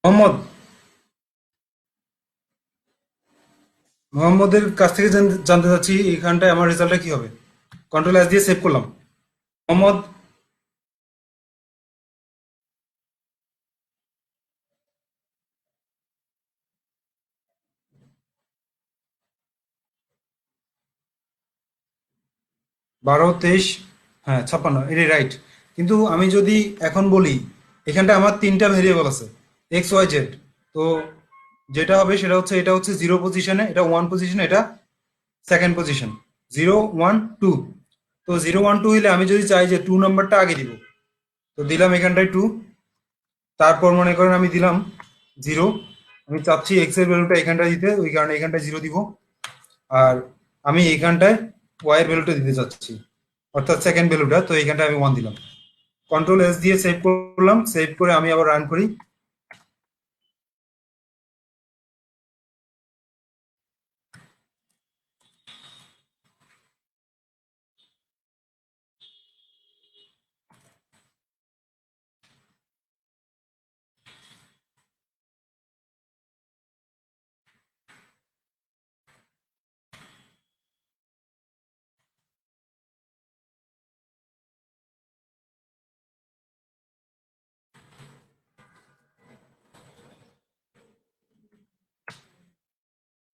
মোহাম্মদ মোহাম্মদের কাছ থেকে জানতে চাচ্ছি এখানটায় আমার রেজাল্টটা কি হবে। কন্ট্রোল এস দিয়ে সেভ করলাম। মোহাম্মদ 12 23, হ্যাঁ 56, এটাই রাইট। কিন্তু আমি যদি এখন বলি, এখানটা আমার তিনটা ভেরিয়েবল আছে, এক্স ওয়াই জেড। তো যেটা হবে সেটা হচ্ছে, এটা হচ্ছে জিরো পজিশনে, এটা ওয়ান পজিশনে, এটা সেকেন্ড পজিশন, 0 1 2। তো 0 1 2 হইলে আমি যদি চাই যে টু নাম্বারটা আগে দিব, তো দিলাম এখানটায় টু। তারপর মনে করেন আমি দিলাম জিরো। আমি চাচ্ছি এক্স এর ভ্যালুটা এখানটায় দিতে, ওই কারণে এখানটায় জিরো দিব। আর আমি এইখানটায় ওয়াই এর ভ্যালুটা দিতে চাচ্ছি, অর্থাৎ সেকেন্ড ভ্যালুটা, তো এইখানটায় আমি ওয়ান দিলাম। কন্ট্রোল এস দিয়ে সেভ করলাম, সেভ করে আমি আবার রান করি।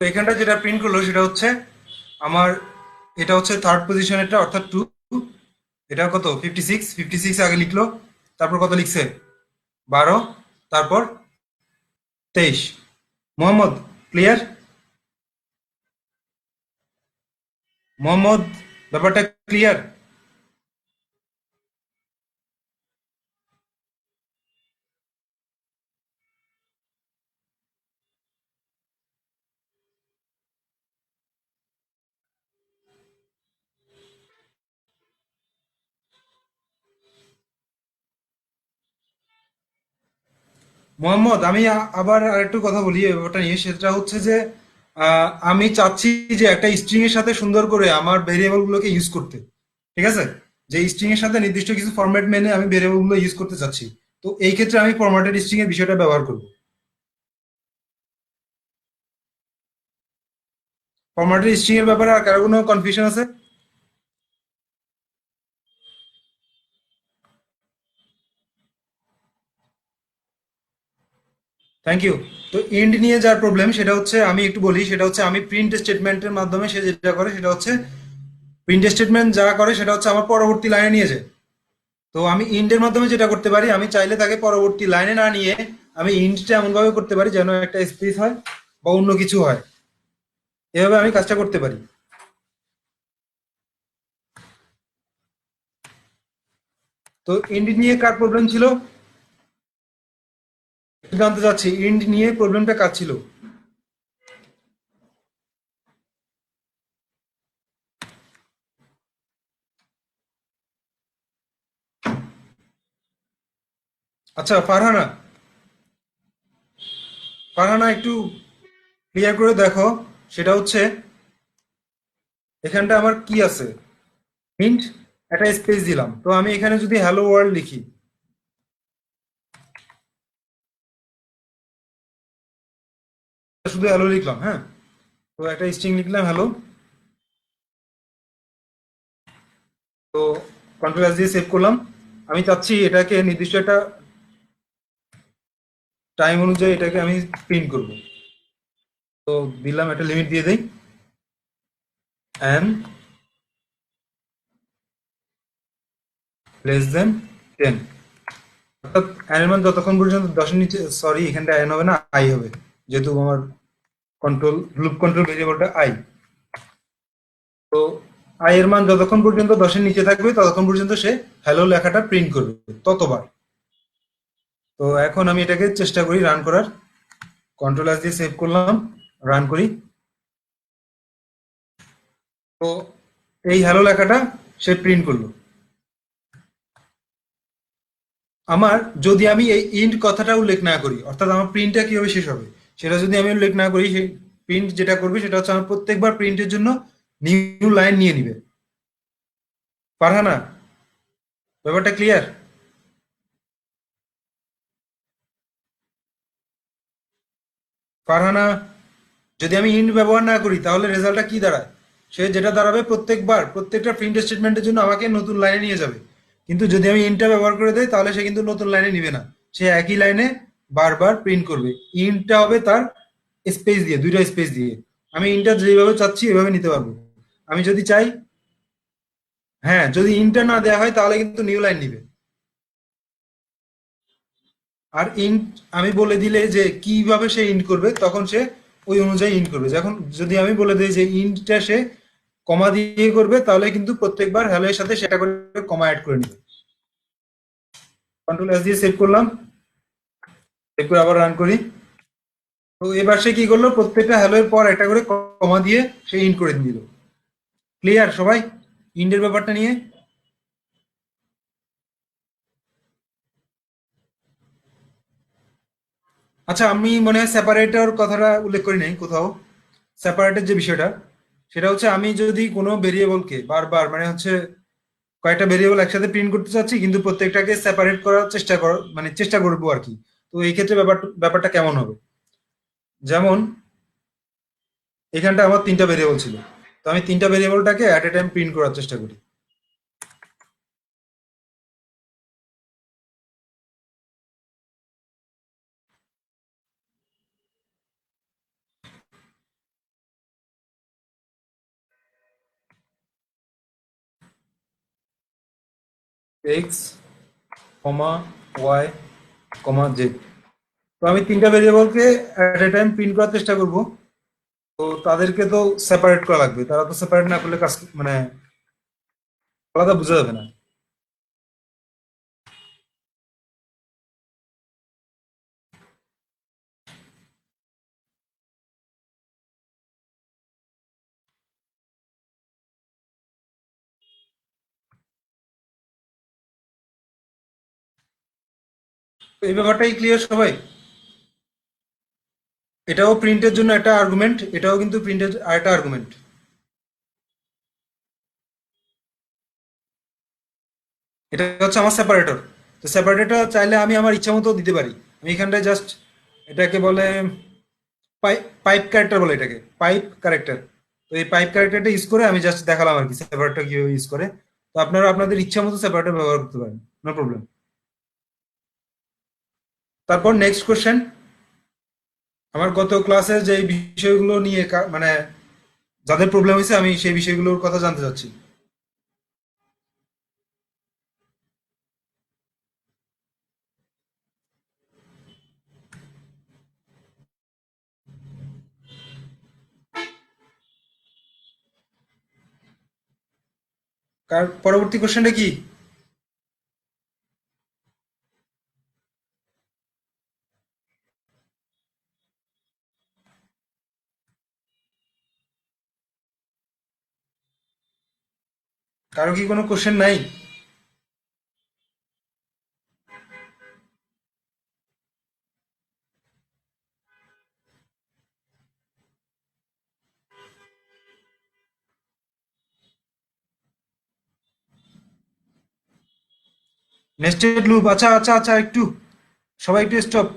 তো এখানটা যেটা প্রিন্ট করলো সেটা হচ্ছে আমার, এটা হচ্ছে থার্ড পজিশনেরটা, অর্থাৎ টু। এটা কত, 56, 56 আগে লিখলো। তারপর কত লিখছে, 12, তারপর 23। মোহাম্মদ, ক্লিয়ার? মোহাম্মদ, ব্যাপারটা ক্লিয়ার? মোহাম্মদ, আমি আবার আরেকটু কথা বলি এই ব্যাপারটা নিয়ে। সেটা হচ্ছে যে আমি চাচ্ছি যে একটা স্ট্রিং এর সাথে সুন্দর করে আমার ভেরিয়েবল গুলোকে ইউজ করতে। ঠিক আছে? যে স্ট্রিং এর সাথে নির্দিষ্ট কিছু ফরম্যাট মেনে আমি ভেরিয়েবল গুলো ইউজ করতে চাচ্ছি। তো এই ক্ষেত্রে আমি ফরম্যাটেড স্ট্রিং এর বিষয়টা ব্যবহার করব। ফরম্যাটেড স্ট্রিং এর ব্যাপারে আর কারো কোনো কনফিউশন আছে? Thank you. তো এন্ড নিয়ে যার প্রবলেম সেটা হচ্ছে, আমি একটু বলি, সেটা হচ্ছে আমি প্রিন্ট স্টেটমেন্টের মাধ্যমে সে যেটা করে সেটা হচ্ছে, প্রিন্ট স্টেটমেন্ট যা করে সেটা হচ্ছে আমার পরবর্তী লাইনে নিয়ে যায়। তো আমি ইন্ডের মাধ্যমে যেটা করতে পারি, আমি চাইলে তাকে পরবর্তী লাইনে না নিয়ে আমি ইন্ডটা এমন ভাবে করতে পারি যেন একটা স্পেস হয় বা অন্য কিছু হয়। এভাবে আমি কাজটা করতে পারি। তো ইন্ড নিয়ে কার প্রবলেম ছিল একটু জানতে চাচ্ছি, ইন্ড নিয়ে প্রবলেমটা কার ছিল? আচ্ছা, ফারহানা, ফারহানা একটু ক্লিয়ার করে দেখো। সেটা হচ্ছে, এখানটা আমার কি আছে, ইন্ট, একটা স্পেস দিলাম, তো আমি এখানে যদি হ্যালো ওয়ার্ল্ড লিখি, শুধু হ্যালো লিখলাম, হ্যাঁ। তো একটা স্ট্রিং লিখলাম হ্যালো। তো কন্ট্রোল এস দিয়ে সেভ করলাম। আমি চাচ্ছি এটাকে নির্দিষ্ট একটা টাইম অনুযায়ী এটাকে আমি প্রিন্ট করব। তো দিলাম, একটা লিমিট দিয়ে দেই, এন লেস দেন 10। অর্থাৎ এন এর মান যতক্ষণ পর্যন্ত 10-এর নিচে, সরি এখানটা এন হবে না, আই হবে, যেহেতু আমার কন্ট্রোল লুপ কন্ট্রোল ভেরিয়েবলটা আই। তো আই এর মান যতক্ষণ পর্যন্ত 10-এর নিচে থাকবে ততক্ষণ পর্যন্ত সে হ্যালো লেখাটা প্রিন্ট করবে, ততবার। তো এখন আমি এটাকে চেষ্টা করি রান করার। কন্ট্রোল এস দিয়ে সেভ করলাম, রান করি। তো এই হ্যালো লেখাটা সে প্রিন্ট করলো। আমার, যদি আমি এই ইন্ট কথাটা উল্লেখ না করি, অর্থাৎ আমার প্রিন্টটা কিভাবে শেষ হবে সেটা যদি আমি উল্লেখ না করি, সেই প্রিন্ট যেটা করবে সেটা হচ্ছে আমার প্রত্যেকবার প্রিন্টের জন্য নিউ লাইন নিয়ে নিবে। ফারহানা, ব্যাপারটা ক্লিয়ার? ফারহানা, যদি আমি ইন্ট ব্যবহার না করি তাহলে রেজাল্টটা কি দাঁড়ায়? সে যেটা দাঁড়াবে, প্রত্যেকবার প্রত্যেকটা প্রিন্ট স্টেটমেন্টের জন্য আমাকে নতুন লাইনে নিয়ে যাবে। কিন্তু যদি আমি ইন্টটা ব্যবহার করে দেই তাহলে সে কিন্তু নতুন লাইনে নিবে না, সে একই লাইনে বারবার প্রিন্ট করবে। ইন্টটা হবে তার স্পেস দিয়ে, দুইটা স্পেস দিয়ে। আমি ইন্টটা যেভাবে চাচ্ছি এভাবে নিতে পারবো। আমি যদি চাই, হ্যাঁ, যদি ইন্টটা না দেওয়া হয় তাহলে কিন্তু নিউ লাইন নিবে। আর ইন্ট আমি বলে দিলে যে কিভাবে সে ইন্ট করবে, তখন সে ওই অনুযায়ী ইন্ট করবে। যখন যদি আমি বলে দিই যে ইন্টটা সে কমা দিয়ে করবে, তাহলে কিন্তু প্রত্যেকবার হ্যালো এর সাথে সেটা করে কমা অ্যাড করে নেবে। কন্ট্রোল এস দিয়ে সেভ করলাম, সেভ করে আবার রান করি। তো এবার সে কি করলো, প্রত্যেকটা হ্যালো এর পর একটা করে কমা দিয়ে সে ইন্ট করে দিল। ক্লিয়ার সবাই ইন্টের ব্যাপারটা নিয়ে? আচ্ছা, আমি মনে হয় সেপারেটর কথাটা উল্লেখ করি নাই কোথাও। সেপারেটের যে বিষয়টা, সেটা হচ্ছে আমি যদি কোনো ভেরিয়েবলকে বারবার, মানে হচ্ছে কয়েকটা ভেরিয়েবল একসাথে প্রিন্ট করতে চাচ্ছি, কিন্তু প্রত্যেকটাকে সেপারেট করার মানে চেষ্টা করবো আর কি। তো এই ক্ষেত্রে ব্যাপারটা কেমন হবে? যেমন এখানটা আমার তিনটা ভেরিয়েবল ছিল, তো আমি তিনটা ভেরিয়েবলটাকে অ্যাট এ টাইম প্রিন্ট করার চেষ্টা করি। এক্স, কমা, ওয়াই, কমা, জেড। তো আমি তিনটা ভেরিয়েবলকে অ্যাট এ টাইম প্রিন্ট করার চেষ্টা করব। তো তাদেরকে তো সেপারেট করা লাগবে, তারা তো সেপারেট না করলে কাজ মানে আলাদা বোঝা যাবে না। তো এই ব্যাপারটাই ক্লিয়ার সবাই? এটাও প্রিন্টের জন্য একটা আর্গুমেন্ট, এটাও কিন্তু প্রিন্টের আরেকটা আর্গুমেন্ট। এটা হচ্ছে আমার সেপারেটর। তো সেপারেটরটা চাইলে আমি আমার ইচ্ছা মতো দিতে পারি। আমি এখানটায় জাস্ট, এটাকে বলে পাইপ, পাইপ ক্যারেক্টার বলে এটাকে, পাইপ ক্যারেক্টার। তো এই পাইপ ক্যারেক্টারটা ইউজ করে আমি জাস্ট দেখালাম আর কি সেপারেটর কিভাবে ইউজ করে। তো আপনারা আপনাদের ইচ্ছা মতো সেপারেটর ব্যবহার করতে পারেন, নো প্রবলেম। তারপর নেক্সট কোশ্চেন, আমার গত ক্লাসে যে বিষয়গুলো নিয়ে মানে যাদের প্রবলেম হয়েছে, আমি সেই বিষয়গুলোর কথা জানতে চাচ্ছি। কার পরবর্তী কোশ্চেনটা কি? কারো কি কোনো কোশ্চেন নাই? নেস্টেড লুপ, আচ্ছা আচ্ছা আচ্ছা, একটু সবাই একটু স্টপ,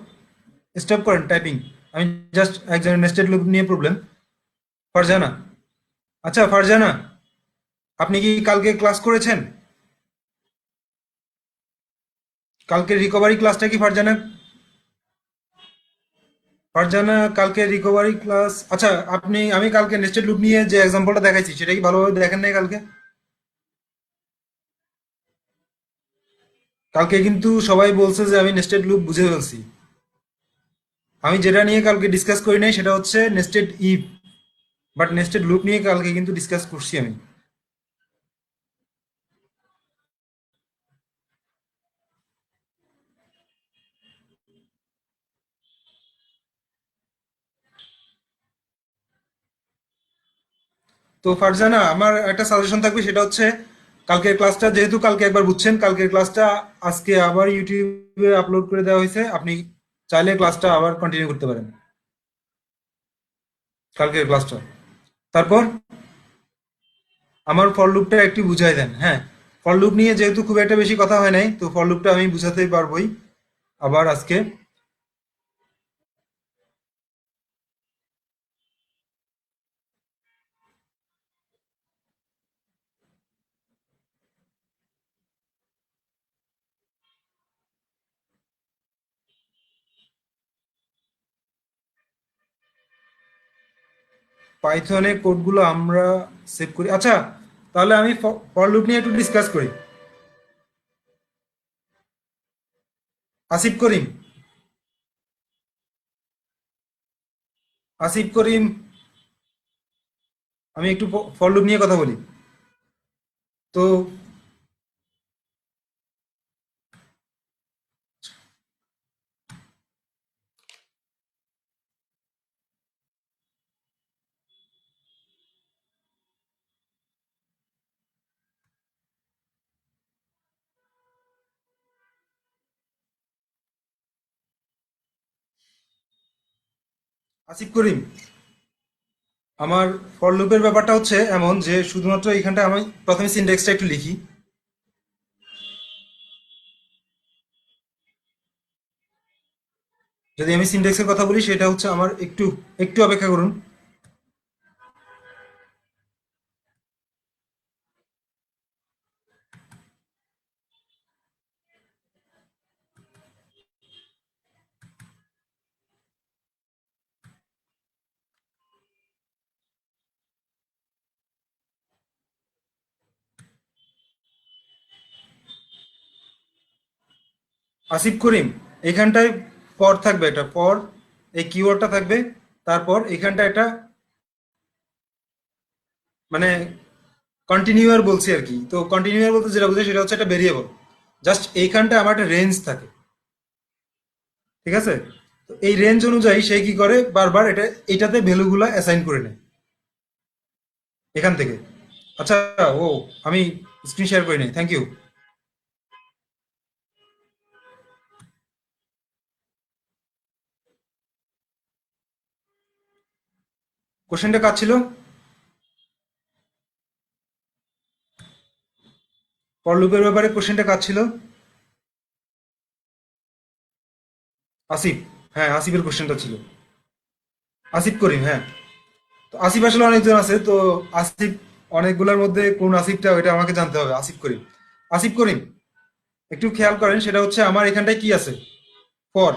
স্টপ করেন টাইপিং। আমি জাস্ট একজনের নেস্টেড লুপ নিয়ে প্রবলেম। ফারজানা, আচ্ছা ফারজানা, আপনি কি কালকে ক্লাস করেছেন? কালকে রিকভারি ক্লাসটা কি ফারজানা, ফারজানা কালকে রিকভারি ক্লাস, আচ্ছা আপনি, আমি কালকে নেস্টেড লুপ নিয়ে যে এক্সাম্পলটা দেখাইছি সেটা কি ভালোভাবে দেখেন নাই কালকে? কালকে কিন্তু সবাই বলছে যে আমি নেস্টেড লুপ বুঝে ফেলছি। আমি যেটা নিয়ে কালকে ডিসকাস করি নাই সেটা হচ্ছে nested if, but nested loop নিয়ে কালকে কিন্তু ডিসকাস করছি আমি। তো ফারজানা, আমার একটা সাজেশন থাকবে, সেটা হচ্ছে কালকের ক্লাসটা যেহেতু কালকে একবার বুঝছেন, কালকের ক্লাসটা আজকে আবার ইউটিউবে আপলোড করে দেওয়া হয়েছে, আপনি চাইলে ক্লাসটা আবার কন্টিনিউ করতে পারেন, কালকের ক্লাসটা। তারপর আমার ফর লুপটা একটু বুঝাই দেন, হ্যাঁ। ফর লুপ নিয়ে যেহেতু খুব একটা বেশি কথা হয় নাই, তো ফর লুপটা আমি বুঝাতেই পারবোই আবার আজকে। পাইথনে কোডগুলো আমরা সেভ করি। আচ্ছা, তাহলে আমি ফর লুপ নিয়ে একটু ডিসকাস করি। আসিফ করিম, আসিফ করিম, আমি একটু ফর লুপ নিয়ে কথা বলি। তো আসিফ করিম, আমার ফর লুপের ব্যাপারটা হচ্ছে এমন যে শুধুমাত্র এখানটা আমি প্রথমে সিনট্যাক্সটা একটু লিখি। যদি আমি সিনট্যাক্সের কথা বলি সেটা হচ্ছে আমার একটু একটু অপেক্ষা করুন। আসিফ করিম, এখানটায় পর থাকবে, একটা পর, এই কিওয়ার্ডটা থাকবে। তারপর এখানটা একটা মানে কন্টিনিউয়ার বলছি আর কি। তো কন্টিনিউয়ার বলতে যেটা বুঝি সেটা হচ্ছে একটা ভেরিয়েবল। জাস্ট এইখানটা আমার একটা রেঞ্জ থাকে, ঠিক আছে? তো এই রেঞ্জ অনুযায়ী সে কি করে, বারবার এটাতে ভ্যালুগুলো অ্যাসাইন করে নেয় এখান থেকে। আচ্ছা, ও, আমি স্ক্রিন শেয়ার করি নাই, থ্যাংক ইউ। কোশ্চেনটা কাজ ছিল, ফর লুপের ব্যাপারে কোশ্চেনটা কাজ ছিল। আসিফ, হ্যাঁ আসিফের কোশ্চেনটা ছিল। আসিফ করিম, হ্যাঁ। তো আসিফ আসলে অনেকজন আছে, তো আসিফ অনেকগুলোর মধ্যে কোন আসিফটা ওইটা আমাকে জানতে হবে। আসিফ করিম, আসিফ করিম, একটু খেয়াল করেন, সেটা হচ্ছে আমার এখানটায় কি আছে, ফর,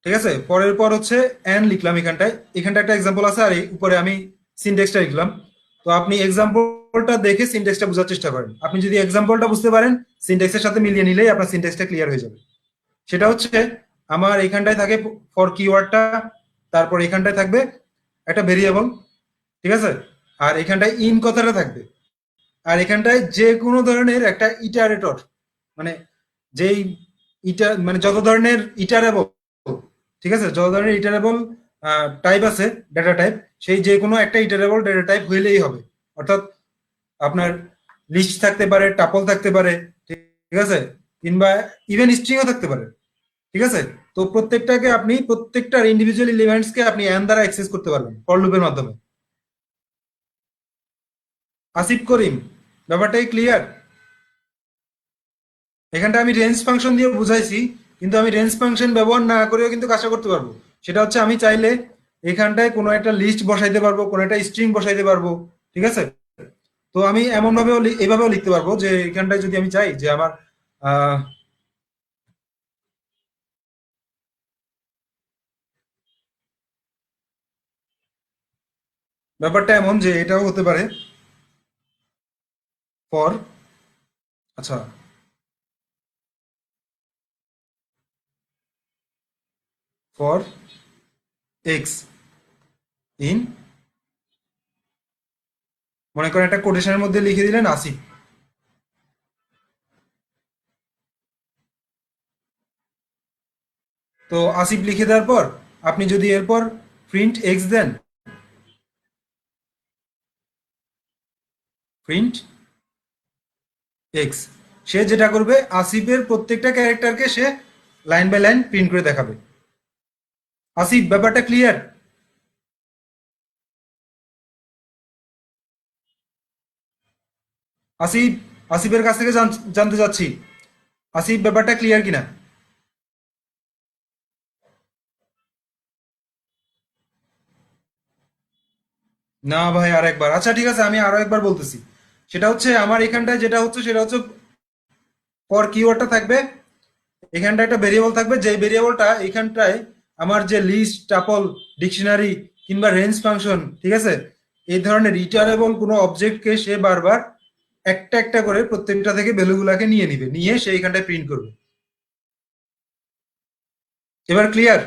ঠিক আছে? পরের পর হচ্ছে এন লিখলাম এখানটায়, এখানটা একটা এক্সাম্পল আছে, আর এই উপরে আমি সিনট্যাক্সটা লিখলাম। তো আপনি এক্সাম্পলটা দেখে সিনট্যাক্সটা বোঝার চেষ্টা করেন। আপনি যদি এক্সাম্পলটা বুঝতে পারেন, সিনট্যাক্সের সাথে মিলিয়ে নিলেই আপনার সিনট্যাক্সটা ক্লিয়ার হয়ে যাবে। সেটা হচ্ছে আমার এখানটায় থাকে ফর কিওয়ার্ডটা, তারপর এখানটায় থাকবে একটা ভেরিয়েবল, ঠিক আছে? আর এখানটায় ইন কথাটা থাকবে। আর এখানটায় যে কোনো ধরনের একটা ইটারেটর, মানে যেই মানে যত ধরনের ইটারেবল, ঠিক আছে, যত ধরনের ইটারেবল টাইপ আছে, ডেটা টাইপ, সেই যে কোনো একটা ইটারেবল ডেটা টাইপ হইলেই হবে। অর্থাৎ আপনার লিস্ট থাকতে পারে, টাপল থাকতে পারে, ঠিক আছে, কিংবা ইভেন স্ট্রিংও থাকতে পারে, ঠিক আছে? তো প্রত্যেকটাকে আপনি প্রত্যেকটার ইন্ডিভিজুয়াল এলিমেন্টসকে আপনি এন দ্বারা অ্যাক্সেস করতে পারবেন ফর লুপের মাধ্যমে। আসিফ করিম, ব্যাপারটাই ক্লিয়ার? এখানটা আমি রেঞ্জ ফাংশন দিয়ে বুঝাইছি, কিন্তু আমি রেঞ্জ ফাংশন ব্যবহার না করেও কিন্তু কাজটা করতে পারবো। সেটা হচ্ছে আমি চাইলে এখানটায় কোনো একটা লিস্ট বসাইতে পারবো, কোনো একটা স্ট্রিং বসাইতে পারবো, ঠিক আছে? তো আমি এমন ভাবেও এভাবেও লিখতে পারবো যে এখানটায় যদি আমি চাই যে আমার আহ, ব্যাপারটা এমন যে এটাও হতে পারে ফর, আচ্ছা, ফর এক্স ইন, মনে করেন একটা কোটেশনের মধ্যে লিখে দিলেন আসিফ। তো আসিফ লিখে দেওয়ার পর আপনি যদি এরপর print x then, print x, সে যেটা করবে আসিফের প্রত্যেকটা ক্যারেক্টারকে সে লাইন বাই লাইন প্রিন্ট করে দেখাবে। আসিফ, ব্যাপারটা ক্লিয়ার? আসিফ, আসিফের কাছ থেকে জানতে চাচ্ছি, আসিফ ব্যাপারটা ক্লিয়ার কিনা? না ভাই, আর একবার, আচ্ছা ঠিক আছে, আমি আরো একবার বলতেছি। সেটা হচ্ছে আমার এখানটায় যেটা হচ্ছে সেটা হচ্ছে ফর কিওয়ার্ডটা থাকবে, এখানটায় একটা ভেরিয়েবল থাকবে, যে ভেরিয়েবলটা এখানটায় আমার যে লিস্ট, টাপল, ডিকশনারি কিংবা রেঞ্জ ফাংশন, ঠিক আছে, এই ধরনের রিটারেবল কোনো অবজেক্টকে সে বারবার একটা একটা করে প্রত্যেকটা থেকে ভ্যালুগুলাকে নিয়ে নিবে, নিয়ে সেইখানটায় প্রিন্ট করবে। এবার ক্লিয়ার?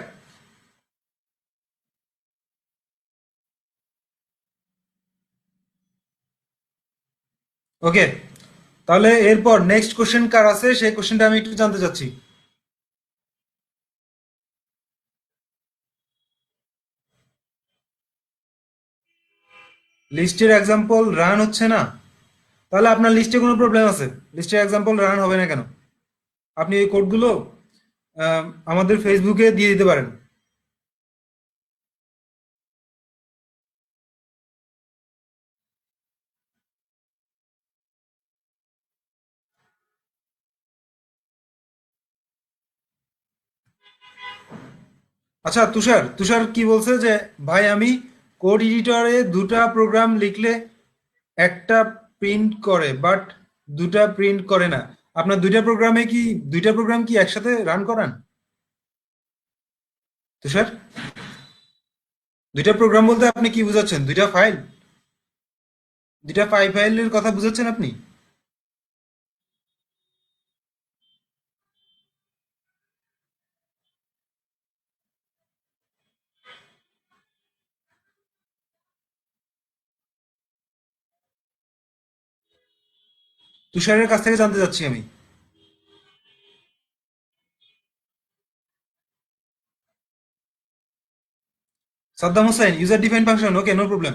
ওকে, তাহলে এরপর নেক্সট কোশ্চেন কার আছে সেই কোশ্চেনটা আমি একটু জানতে চাচ্ছি। লিস্টের এক্সাম্পল রান হচ্ছে না? তাহলে আপনার লিস্টে কোনো প্রবলেম আছে, লিস্টের এক্সাম্পল রান হবে না কেন? আপনি এই কোডগুলো আমাদের ফেসবুকে দিয়ে দিতে পারেন। আচ্ছা, তুষার তুষার কি বলছে যে ভাই আমি কোড এডিটরে দুটা প্রোগ্রাম লিখলে একটা প্রিন্ট করে, বাট দুটা প্রিন্ট করে না। আপনার দুইটা প্রোগ্রাম কি একসাথে রান করান তুষার? দুইটা প্রোগ্রাম বলতে আপনি কি বুঝাচ্ছেন? দুইটা ফাইলের কথা বুঝাচ্ছেন আপনি? তুষারের কাছ থেকে জানতে চাচ্ছি আমি। Saddam Hossain, user define function, okay, no problem.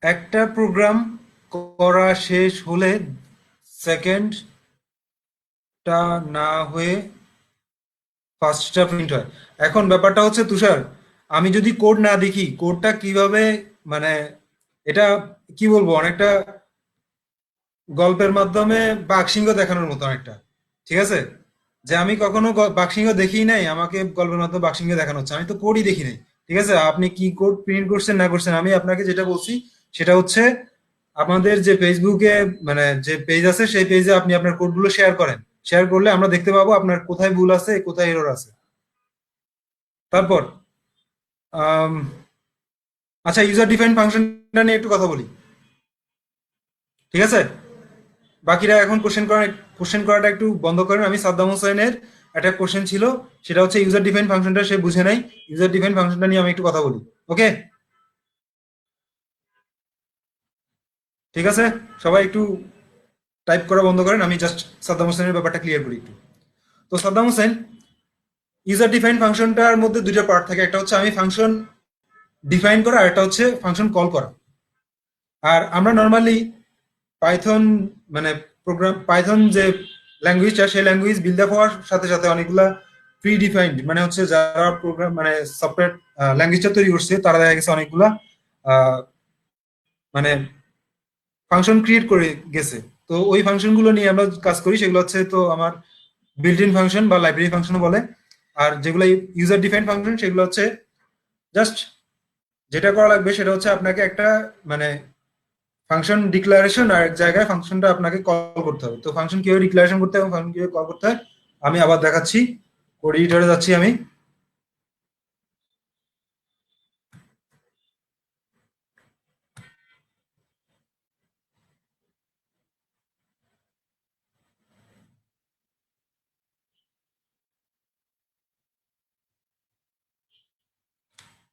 একটা প্রোগ্রাম করা শেষ হলে সেকেন্ডটা না হয়ে ফার্স্টটা প্রিন্ট হয়। এখন ব্যাপারটা হচ্ছে তুষার, আমি যদি কোড না দেখি কোডটা কিভাবে, মানে এটা কি বলবো, অনেকটা গল্পের মাধ্যমে বাঘসিংহ দেখানোর মতো অনেকটা, ঠিক আছে, যে আমি কখনো বাঘসিংহ দেখি নাই, আমাকে গল্পের মাধ্যমে বাঘসিংহ দেখানো হচ্ছে, আমি তো কোডই দেখি নাই। ঠিক আছে, আপনি কি কোড প্রিন্ট করছেন না করছেন, আমি আপনাকে যেটা বলছি সেটা হচ্ছে আমাদের যে ফেসবুকে, মানে যে পেজ আছে সেই পেজে আপনি আপনার কোডগুলো শেয়ার করেন। শেয়ার করলে আমরা দেখতে পাবো আপনার কোথায় ভুল আছে, কোথায় এরর আছে। তারপর আম, আচ্ছা, ইউজার ডিফাইন ফাংশনটা নিয়ে একটু কথা বলি, ঠিক আছে? বাকিরা এখন কোশ্চেন করাটা একটু বন্ধ করেন। আমি সাদ্দাম হোসেনের একটা কোশ্চেন ছিল, সেটা হচ্ছে ইউজার ডিফাইন ফাংশনটা সে বুঝে নাই। ইউজার ডিফাইন ফাংশনটা নিয়ে আমি একটু কথা বলি, ওকে? ঠিক আছে, সবাই একটু টাইপ করা বন্ধ করেন, আমি জাস্ট সাদ্দাম হোসেনের ব্যাপারটা ক্লিয়ার করি একটু। তো সাদ্দাম হোসেন, ইউজার ডিফাইন ফাংশনটার মধ্যে দুইটা পার্ট থাকে, একটা হচ্ছে আমি ফাংশন ডিফাইন করা, আর একটা হচ্ছে ফাংশন কল করা। আর আমরা নর্মালি পাইথন, মানে পাইথন যে ল্যাঙ্গুয়েজটা, সেই ল্যাঙ্গুয়েজ বিল্ড আপ হওয়ার সাথে সাথে অনেকগুলা প্রি ডিফাইন্ড, মানে হচ্ছে যারা প্রোগ্রাম মানে সফটওয়্যার ল্যাঙ্গুয়েজটা তৈরি করছে তারা দেখা গেছে অনেকগুলা আহ, মানে ফাংশন ক্রিয়েট করে গেছে। তো ওই ফাংশনগুলো নিয়ে আমরা কাজ করি, সেগুলো হচ্ছে তো আমার বিল্ট ইন ফাংশন বা লাইব্রেরি ফাংশন বলে। আর যেগুলো ইউজার ডিফাইন ফাংশন সেগুলো হচ্ছে জাস্ট, যেটা করা লাগবে সেটা হচ্ছে আপনাকে একটা, মানে ফাংশন ডিক্লারেশন, আর এক জায়গায় ফাংশনটা আপনাকে কল করতে হবে। তো ফাংশন কিভাবে ডিক্লারেশন করতে হবে, ফাংশন কিভাবে কল করতে হয় আমি আবার দেখাচ্ছি। কোড এডিটরে যাচ্ছি আমি।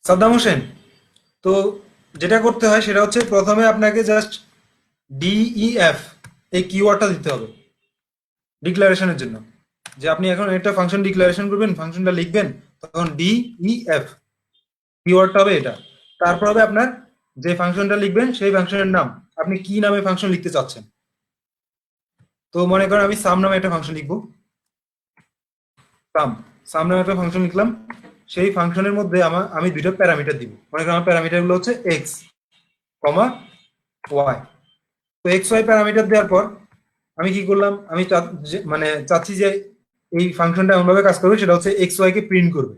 সাদ্দাম হোসেন, তো যেটা করতে হয় সেটা হচ্ছে প্রথমে আপনাকে জাস্ট ডিইএফ এই কিওয়ার্ডটা দিতে হবে ডিক্লারেশনের জন্য। যে আপনি এখন একটা ফাংশন ডিক্লারেশন করবেন, ফাংশনটা লিখবেন, তখন ডিইএফ কিওয়ার্ডটা হবে এটা। তারপর হবে আপনার যে ফাংশনটা লিখবেন সেই ফাংশনের নাম, আপনি কি নামে ফাংশন লিখতে চাচ্ছেন। তো মনে করেন আমি সাম নামে একটা ফাংশন লিখবো। সাম সাম নামে একটা ফাংশন লিখলাম। সেই ফাংশনের মধ্যে আমি দুইটা প্যারামিটার দিব। মনে করেন আমার প্যারামিটার গুলো হচ্ছে এক্স কমা ওয়াই। তো এক্স ওয়াই প্যারামিটার দেওয়ার পর আমি কি করলাম, আমি মানে চাচ্ছি যে এই ফাংশনটা এমনভাবে কাজ করবে সেটা হচ্ছে এক্স ওয়াই কে প্রিন্ট করবে।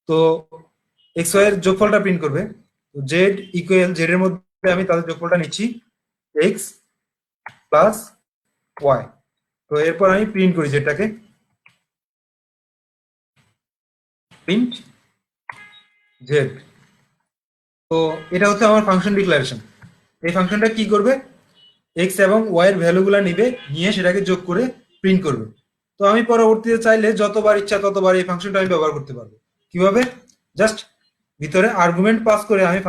তো এক্স ওয়াই এর যোগফলটা প্রিন্ট করবে। তো জেড ইকুয়াল জেড এর মধ্যে আমি তাদের যোগফলটা নিচ্ছি এক্স প্লাস ওয়াই। তো এরপর আমি প্রিন্ট করি যেটাকে প্রিন্ট জেড। তো এটা হচ্ছে আমার ফাংশন ডিক্লারেশন। এই ফাংশনটা কি করবে, এক্স এবং ওয়াই এর ভ্যালুগুলো নিবে, নিয়ে সেটাকে যোগ করে প্রিন্ট করবে। তো আমি পরবর্তীতে চাইলে যতবার ইচ্ছা ততবার এই ফাংশনটা আমি ব্যবহার করতে পারবো। কিভাবে, জাস্ট ভিতরে আর্গুমেন্ট পাস করে আমি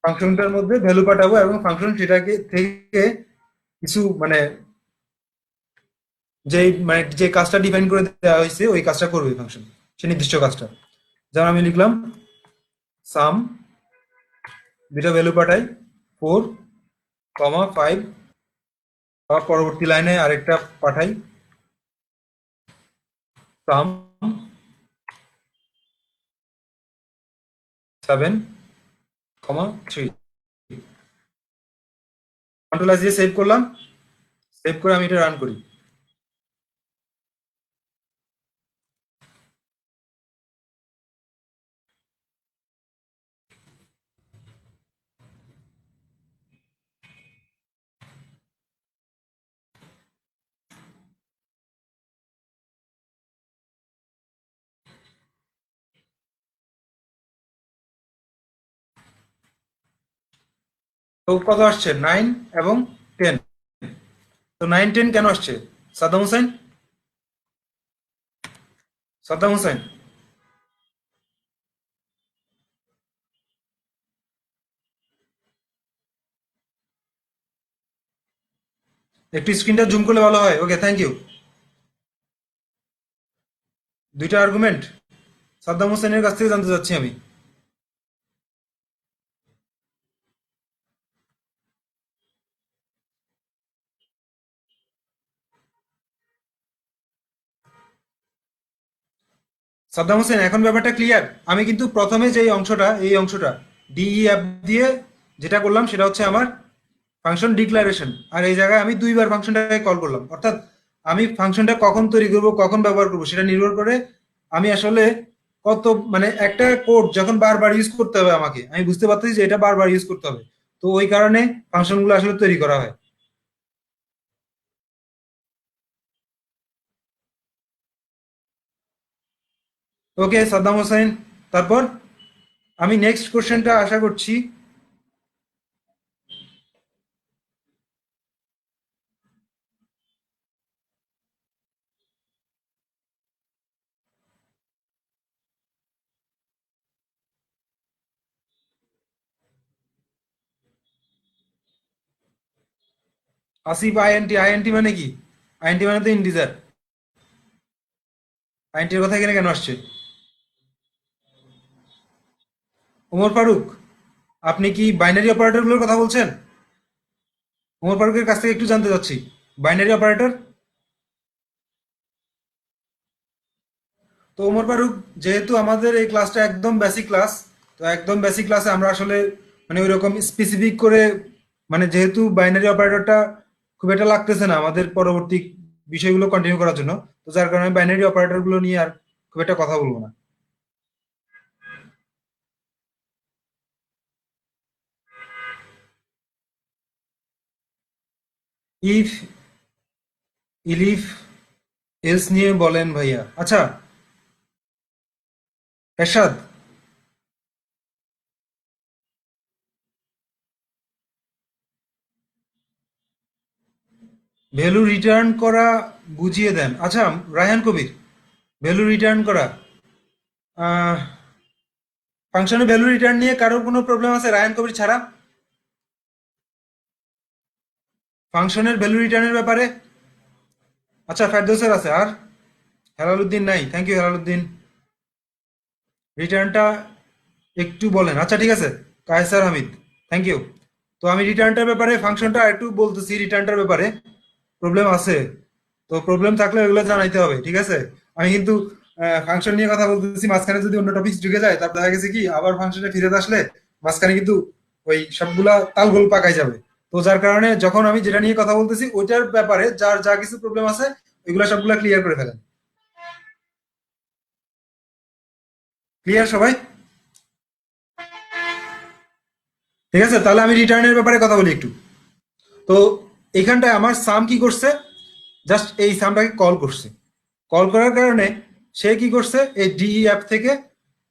ফাংশনটার মধ্যে ভ্যালু পাঠাবো এবং ফাংশন সেটাকে থেকে কিছু মানে যে কাজটা ডিফাইন করে দেওয়া হয়েছে ওই কাজটা করবে ফাংশন, সে নির্দিষ্ট কাজটা। যেমন আমি লিখলাম সাম, দুইটা ভ্যালু পাঠাই 4, 5, আবার পরবর্তী লাইনে আরেকটা পাঠাই সাম 7, 3। কন্ট্রোল এস দিয়ে সেভ করলাম, সেভ করে আমি এটা রান করি। তো কত আসছে, 9 এবং 10। তো 9, 10 কেন আসছে? সাদ্দাম হোসেন, সাদ্দাম হোসেন একটু স্ক্রিনটা জুম করলে ভালো হয়। ওকে, থ্যাংক ইউ। দুইটা আর্গুমেন্ট সাদ্দাম হোসেনের কাছ থেকে জানতে চাচ্ছি আমি। সাদ্দাম হোসেন, এখন ব্যাপারটা ক্লিয়ার। আমি কিন্তু প্রথমে যে এই অংশটা ডিইএফ দিয়ে যেটা করলাম সেটা হচ্ছে আমার ফাংশন ডিক্লারেশন। আর এই জায়গায় আমি দুইবার ফাংশনটাকে কল করলাম, অর্থাৎ আমি ফাংশনটা কখন তৈরি করব কখন ব্যবহার করব সেটা নির্ভর করে আমি আসলে কত মানে একটা কোড যখন বারবার ইউজ করতে হবে আমাকে, আমি বুঝতে পারতেছি যে এটা বারবার ইউজ করতে হবে। তো ওই কারণে ফাংশনগুলো আসলে তৈরি করা হয়। ওকে সাদ্দাম হোসেন, তারপর আমি নেক্সট কোশ্চেনটা আশা করছি। আসিফ, আইএনটি, আইএনটি মানে কি? আইএনটি মানে তো ইন্টিজার। আইএনটির কথা এখানে কেন আসছে? ওমর ফারুক, আপনি কি বাইনারি অপারেটরগুলোর কথা বলছেন? ওমর ফারুকের কাছ থেকে একটু জানতে চাচ্ছি, বাইনারি অপারেটর। তো ওমর ফারুক, যেহেতু আমাদের এই ক্লাসটা একদম বেসিক ক্লাস, তো একদম বেসিক ক্লাসে আমরা আসলে মানে ওই রকম স্পেসিফিক করে মানে যেহেতু বাইনারি অপারেটরটা খুব একটা লাগতেছে না আমাদের পরবর্তী বিষয়গুলো কন্টিনিউ করার জন্য, তো যার কারণে বাইনারি অপারেটরগুলো নিয়ে আর খুব একটা কথা বলবো না। ইফ, ইলিফ, এলস নিয়ে বলেন ভাইয়া। আচ্ছা, এরশাদ, ভ্যালু রিটার্ন করা বুঝিয়ে দেন। আচ্ছা, রায়হান কবির, ভ্যালু রিটার্ন করা, ফাংশনে ভ্যালু রিটার্ন নিয়ে কারোর কোনো প্রবলেম আছে রায়হান কবির ছাড়া? ফাংশনের ভ্যালু রিটার্নের ব্যাপারে? আচ্ছা, ফেরদৌসের আছে, আর হেলালুদ্দিন নাই। Thank you Helaluddin. রিটার্নটা একটু বলেন। আচ্ছা ঠিক আছে, কায়সার হামিদ, থ্যাংক ইউ। তো আমি রিটার্নটার ব্যাপারে ফাংশনটা একটু বলতেছি। রিটার্নটার ব্যাপারে প্রবলেম আছে, তো প্রবলেম থাকলে ওগুলো জানাইতে হবে, ঠিক আছে? আমি কিন্তু ফাংশন নিয়ে কথা বলতেছি, মাঝখানে যদি অন্য টপিক ঢুকে যায় তারপর দেখা গেছে কি আবার ফাংশনে ফিরে আসলে মাঝখানে কিন্তু ওই সবগুলা তালগোল পাকাই যাবে। তো যার কারণে যখন আমি যেটা নিয়ে কথা বলতেছি ওইটার ব্যাপারে যার যা কিছু প্রবলেম আছে ওইগুলা সবগুলা ক্লিয়ার করে ফেলেন। ক্লিয়ার সবাই? ঠিক আছে, তাহলে আমি রিটার্নের ব্যাপারে কথা বলি একটু। তো এখানটায় আমার সাম কি করছে, জাস্ট এই সামটাকে কল করছে। কল করার কারণে সে কি করছে, এই ডিই অ্যাপ থেকে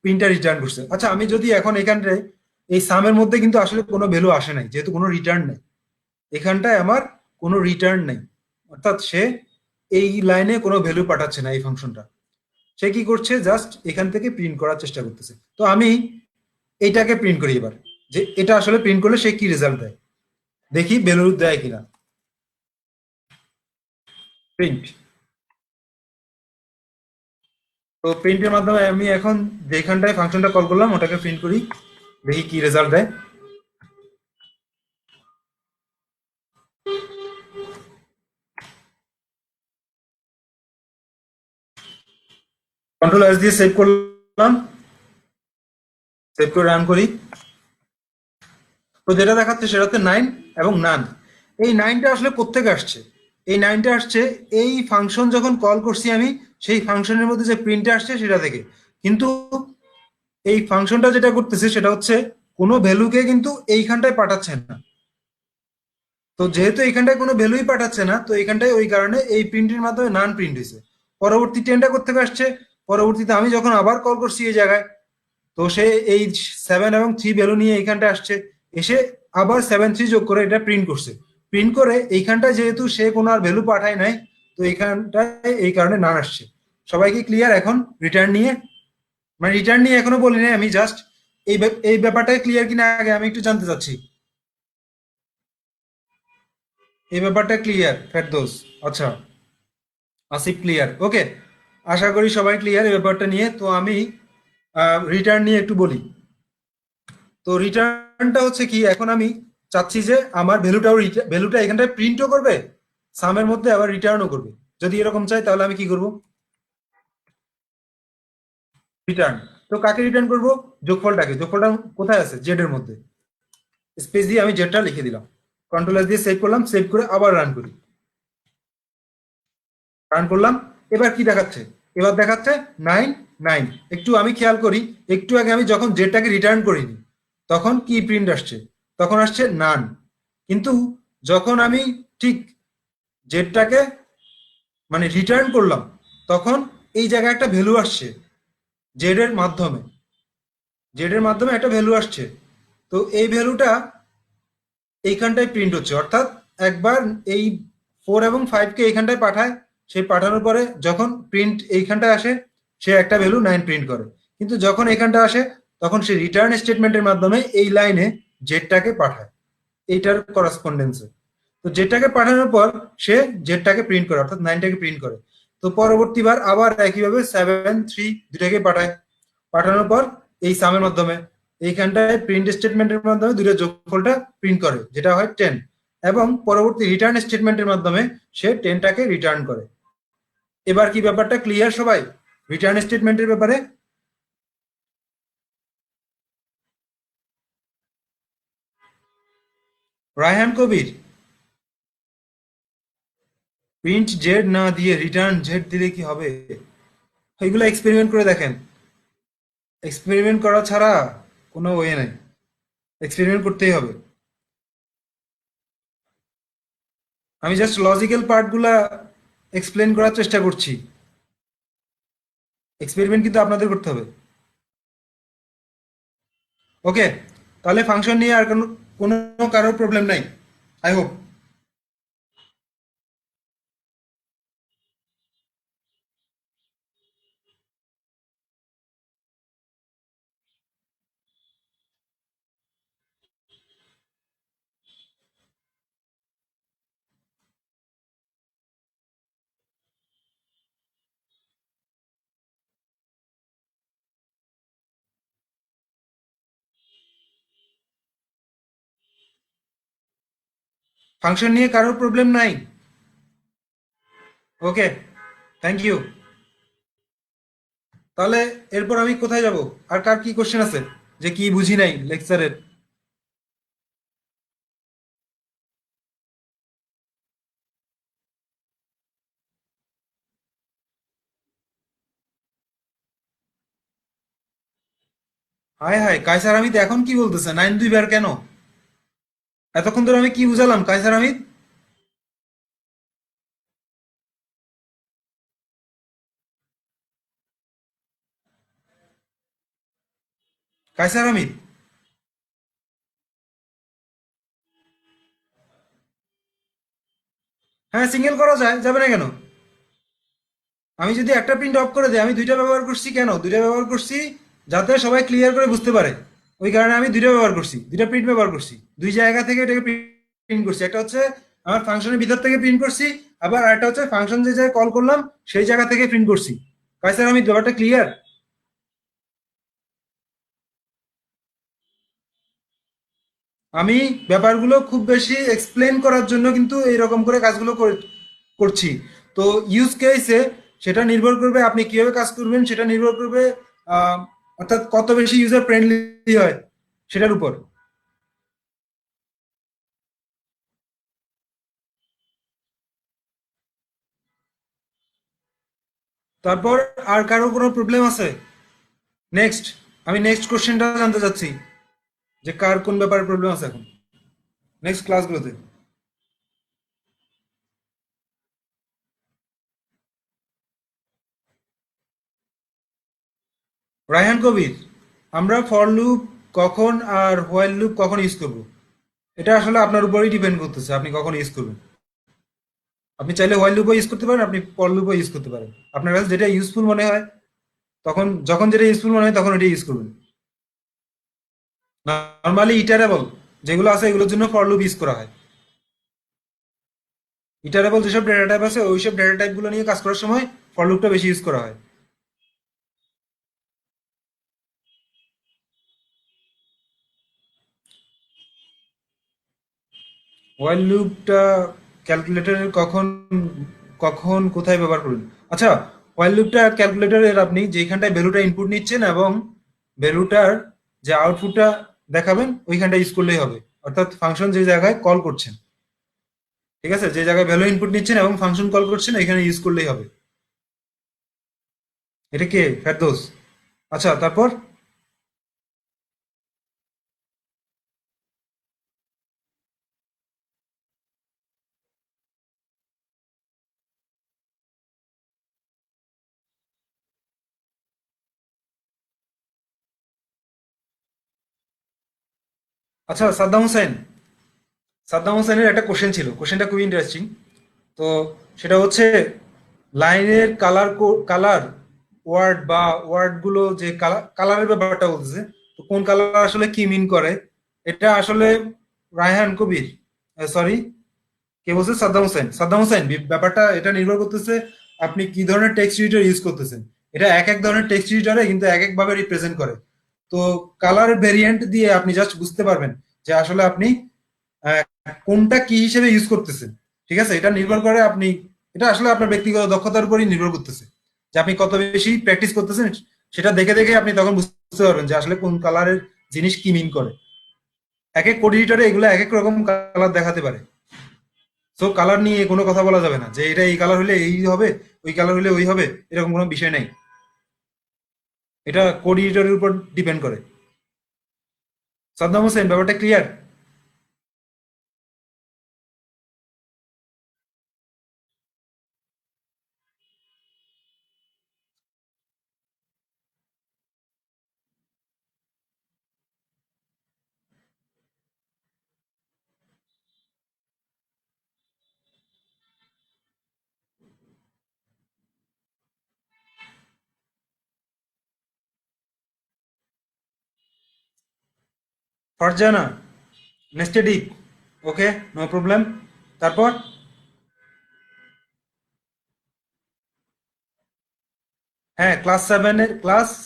প্রিন্টটা রিটার্ন করছে। আচ্ছা, আমি যদি এখন এখানটায় এই সামের মধ্যে কিন্তু আসলে কোনো ভ্যালু আসে নাই, যেহেতু কোনো রিটার্ন নেই এখানটায়, আমার কোনো রিটার্ন নেই, অর্থাৎ সে এই লাইনে কোনো ভ্যালু পাঠাচ্ছে না এই ফাংশনটা। সে কি করছে, জাস্ট এখান থেকে প্রিন্ট করার চেষ্টা করতেছে। তো আমি এইটাকে প্রিন্ট করি এবার, যে এটা আসলে প্রিন্ট করলে সে কি রেজাল্ট দেয়, দেখি ভ্যালু দেয় কিনা। প্রিন্ট। তো প্রিন্টের মাধ্যমে আমি এখন যেখানটায় ফাংশনটা কল করলাম ওটাকে প্রিন্ট করি, দেখি কি রেজাল্ট দেয়। কন্ট্রোল এস দিয়ে সেভ করলাম, সেভ করে রান করি। তো যেটা দেখাচ্ছে সেটা হচ্ছে 9 এবং নান। এই 9টা আসলে কোত্থেকে আসছে? এই 9টা আসছে এই ফাংশন যখন কল করছি আমি, সেই ফাংশনের মধ্যে যে প্রিন্টটা আসছে সেটা থেকে। কিন্তু এই ফাংশনটা যেটা করতেছে সেটা হচ্ছে কোনো ভ্যালুকে কিন্তু এইখানটায় পাঠাচ্ছে না। তো যেহেতু এইখানটায় কোনো ভ্যালুই পাঠাচ্ছে না, তো এইখানটায় ওই কারণে এই প্রিন্টের মাধ্যমে নান প্রিন্ট হয়েছে। পরবর্তী টেনটা কোত্থেকে আসছে? পরবর্তীতে আমি যখন আবার কল করছি এই জায়গায়, তো সে এই 7 এবং 3 ভ্যালু নিয়ে এইখানটা আসছে, এসে আবার 7 3 যোগ করে এটা প্রিন্ট করছে। প্রিন্ট করে এইখানটায় যেহেতু সে কোনো আর ভ্যালু পাঠায় নাই, তো এইখানটায় এই কারণে নান আসছে। সবাই কি ক্লিয়ার এখন রিটার্ন নিয়ে? মানে রিটার্ন নিয়ে এখনো বলি নাই, আমি জাস্ট এই ব্যাপারটা ক্লিয়ার কিনা আগে আমি একটু জানতে চাচ্ছি। এই ব্যাপারটা ক্লিয়ার ফেরদৌস? আচ্ছা, আসিফ ক্লিয়ার, ওকে। আশা করি সবাই ক্লিয়ার এই ব্যাপারটা নিয়ে। তো আমি রিটার্ন নিয়ে একটু বলি। তো রিটার্নটা হচ্ছে কি, এখন আমি চাচ্ছি যে আমার ভ্যালুটা এখানটায় প্রিন্টও করবে, সামের মধ্যে আবার রিটার্নও করবে। যদি এরকম চাই তাহলে আমি কি করব, রিটার্ন। তো কাকে রিটার্ন করব? যোগফলটাকে। যোগফলটা কোথায় আছে? জেড এর মধ্যে। স্পেস দিয়ে আমি জেডটা লিখে দিলাম, কন্ট্রোল এস দিয়ে সেভ করলাম, সেভ করে আবার রান করি। রান করলাম। এবার কি দেখাচ্ছে? এবার দেখাচ্ছে 9 9। একটু আমি খেয়াল করি, একটু আগে আমি যখন জেডটাকে রিটার্ন করিনি তখন কি প্রিন্ট আসছে? তখন আসছে নান। কিন্তু যখন আমি ঠিক জেডটাকে মানে রিটার্ন করলাম, তখন এই জায়গায় একটা ভ্যালু আসছে জেড এর মাধ্যমে। জেড এর মাধ্যমে একটা ভ্যালু আসছে। তো এই ভ্যালুটা এইখানটায় প্রিন্ট হচ্ছে, অর্থাৎ একবার এই 4 এবং 5 কে এইখানটায় পাঠায়। সেই পাঠানোর পরে যখন প্রিন্ট এইখানটায় আসে, সে একটা ভ্যালু 9 প্রিন্ট করে। কিন্তু যখন এখানটা আসে তখন সে রিটার্ন স্টেটমেন্টের মাধ্যমে এই লাইনে জেডটাকে পাঠায়, এইটার করাসপন্ডেন্সে। তো জেডটাকে পাঠানোর পর সে জেডটাকে প্রিন্ট করে, অর্থাৎ 9টাকে প্রিন্ট করে। তো পরবর্তীবার আবার একইভাবে 7 3 দুটাকে পাঠায়। পাঠানোর পর এই সামের মাধ্যমে এইখানটায় প্রিন্ট স্টেটমেন্টের মাধ্যমে দুটো যোগফলটা প্রিন্ট করে, যেটা হয় 10। এবং পরবর্তী রিটার্ন স্টেটমেন্টের মাধ্যমে সে 10টাকে রিটার্ন করে। এবার কি ব্যাপারটা ক্লিয়ার সবাই রিটার্ন স্টেটমেন্টের ব্যাপারে? রায়হান কবির, প্রিন্ট জেড না দিয়ে রিটার্ন জেড দিলে কি হবে? এগুলো এক্সপেরিমেন্ট করে দেখেন। এক্সপেরিমেন্ট করা ছাড়া কোনো ওয়ে নাই, এক্সপেরিমেন্ট করতেই হবে। আমি জাস্ট লজিক্যাল পার্টগুলা এক্সপ্লেন করার চেষ্টা করছি, এক্সপেরিমেন্ট কিন্তু আপনাদের করতে হবে। ওকে, তাহলে ফাংশন নিয়ে আর কোনো কোনো কারোর প্রবলেম নাই, আই হোপ। ফাংশন নিয়ে কারোর প্রবলেম নাই? ওকে, থ্যাংক ইউ। তাহলে এরপর আমি কোথায় যাব? আর কার কি কোশ্চেন আছে, যে কি বুঝি নাই লেকচারের? হায় হায়, কায়সার হামিদ এখন কি বলতেছে 9 2 বার কেন? এতক্ষণ ধরে আমি কি বুঝালাম কায়সার হামিদ? কায়সার হামিদ, হ্যাঁ সিঙ্গেল করা যায়, যাবে না কেন? আমি যদি একটা প্রিন্ট অফ করে দিই, আমি দুইটা ব্যবহার করছি কেন? দুইটা ব্যবহার করছি যাতে সবাই ক্লিয়ার করে বুঝতে পারে। ওই কারণে আমি দুইটা ব্যবহার করছি, দুইটা প্রিন্ট ব্যবহার করছি, দুই জায়গা থেকে এটাকে প্রিন্ট করছি। একটা হচ্ছে আমার ফাংশনের ভিতর থেকে প্রিন্ট করছি, আবার একটা হচ্ছে ফাংশন যে জায়গায় কল করলাম সেই জায়গা থেকে প্রিন্ট করছি। কাইসার, আমি ব্যাপারটা ক্লিয়ার? আমি ব্যাপারগুলো খুব বেশি এক্সপ্লেন করার জন্য কিন্তু এইরকম করে কাজগুলো করছি। তো ইউজ কেসে সেটা নির্ভর করবে আপনি কিভাবে কাজ করবেন, সেটা নির্ভর করবে আহ, অর্থাৎ কত বেশি ইউজার ফ্রেন্ডলি হয় সেটার উপর। তারপর আর কারো কোনো প্রবলেম আছে? নেক্সট, আমি নেক্সট কোশ্চেনটা জানতে চাচ্ছি যে কার কোন ব্যাপারে প্রবলেম আছে এখন নেক্সট ক্লাসগুলোতে। রায়হান কবির, আমরা ফর লুপ কখন আর হোয়াইল লুপ কখন ইউজ করব, এটা আসলে আপনার উপরেই ডিপেন্ড করতেছে আপনি কখন ইউজ করবেন। আপনি চাইলে হোয়াইল লুপও ইউজ করতে পারেন, আপনি ফর লুপও ইউজ করতে পারেন। আপনার কাছে যেটা ইউজফুল মনে হয় তখন, যখন যেটা ইউজফুল মনে হয় তখন ওটা ইউজ করবেন। নর্মালি ইটারেবল যেগুলো আছে এগুলোর জন্য ফর লুপ ইউজ করা হয়। ইটারেবল যেসব ডেটা টাইপ আছে ওইসব ডেটা টাইপ গুলো নিয়ে কাজ করার সময় ফর লুপটা বেশি ইউজ করা হয়। হোয়াইল লুপটা ক্যালকুলেটরের কখন কখন কোথায় ব্যবহার করবেন? আচ্ছা, হোয়াইল লুপটা ক্যালকুলেটরের আপনি যেখানটায় ভ্যালুটা ইনপুট নিচ্ছেন এবং ভ্যালুটার যে আউটপুটটা দেখাবেন ওইখানটা ইউজ করলেই হবে। অর্থাৎ ফাংশন যে জায়গায় কল করছেন, ঠিক আছে, যে জায়গায় ভ্যালু ইনপুট নিচ্ছেন এবং ফাংশন কল করছেন এখানে ইউজ করলেই হবে। এটা কে ফেরদৌস? আচ্ছা তারপর। আচ্ছা সাদ্দাম হোসেন, সাদ্দাম হোসেনের একটা কোশ্চেন ছিল, কোশ্চেনটা খুবই ইন্টারেস্টিং। তো সেটা হচ্ছে লাইনের কালার, কালার ওয়ার্ড বা ওয়ার্ড গুলো যে কালারের ব্যাপারটা বলতেছে, তো কোন কালার আসলে কি মিন করে। এটা আসলে রায়হান কবির, সরি, কে বলছে? সাদ্দাম হোসেন। সাদ্দাম হোসেন, ব্যাপারটা এটা নির্ভর করতেছে আপনি কি ধরনের টেক্সট এডিটর ইউজ করতেছেন। এটা এক এক ধরনের টেক্সট এডিটরে কিন্তু এক এক ভাবে রিপ্রেজেন্ট করে। তো কালার ভেরিয়েন্ট দিয়ে আপনি জাস্ট বুঝতে পারবেন যে আসলে আপনি আহ, কোনটা কি হিসেবে ইউজ করতেছেন। ঠিক আছে, এটা নির্ভর করে আপনি, এটা আসলে আপনার ব্যক্তিগত দক্ষতার উপরই নির্ভর করতেছে যে আপনি কত বেশি প্র্যাকটিস করতেছেন। সেটা দেখে দেখে আপনি তখন বুঝতে পারবেন যে আসলে কোন কালারের জিনিস কি মিন করে। এক এক কোড এডিটরে এগুলো এক এক রকম কালার দেখাতে পারে। সো কালার নিয়ে কোনো কথা বলা যাবে না যে এটা এই কালার হলে এই হবে, ওই কালার হলে ওই হবে, এরকম কোনো বিষয় নাই। এটা কোড এডিটরের উপর ডিপেন্ড করে। সাদ্দাম হোসেন, ব্যাপারটা clear? Farzana, nested if, okay, no problem. তারপর? হ্যাঁ, ক্লাস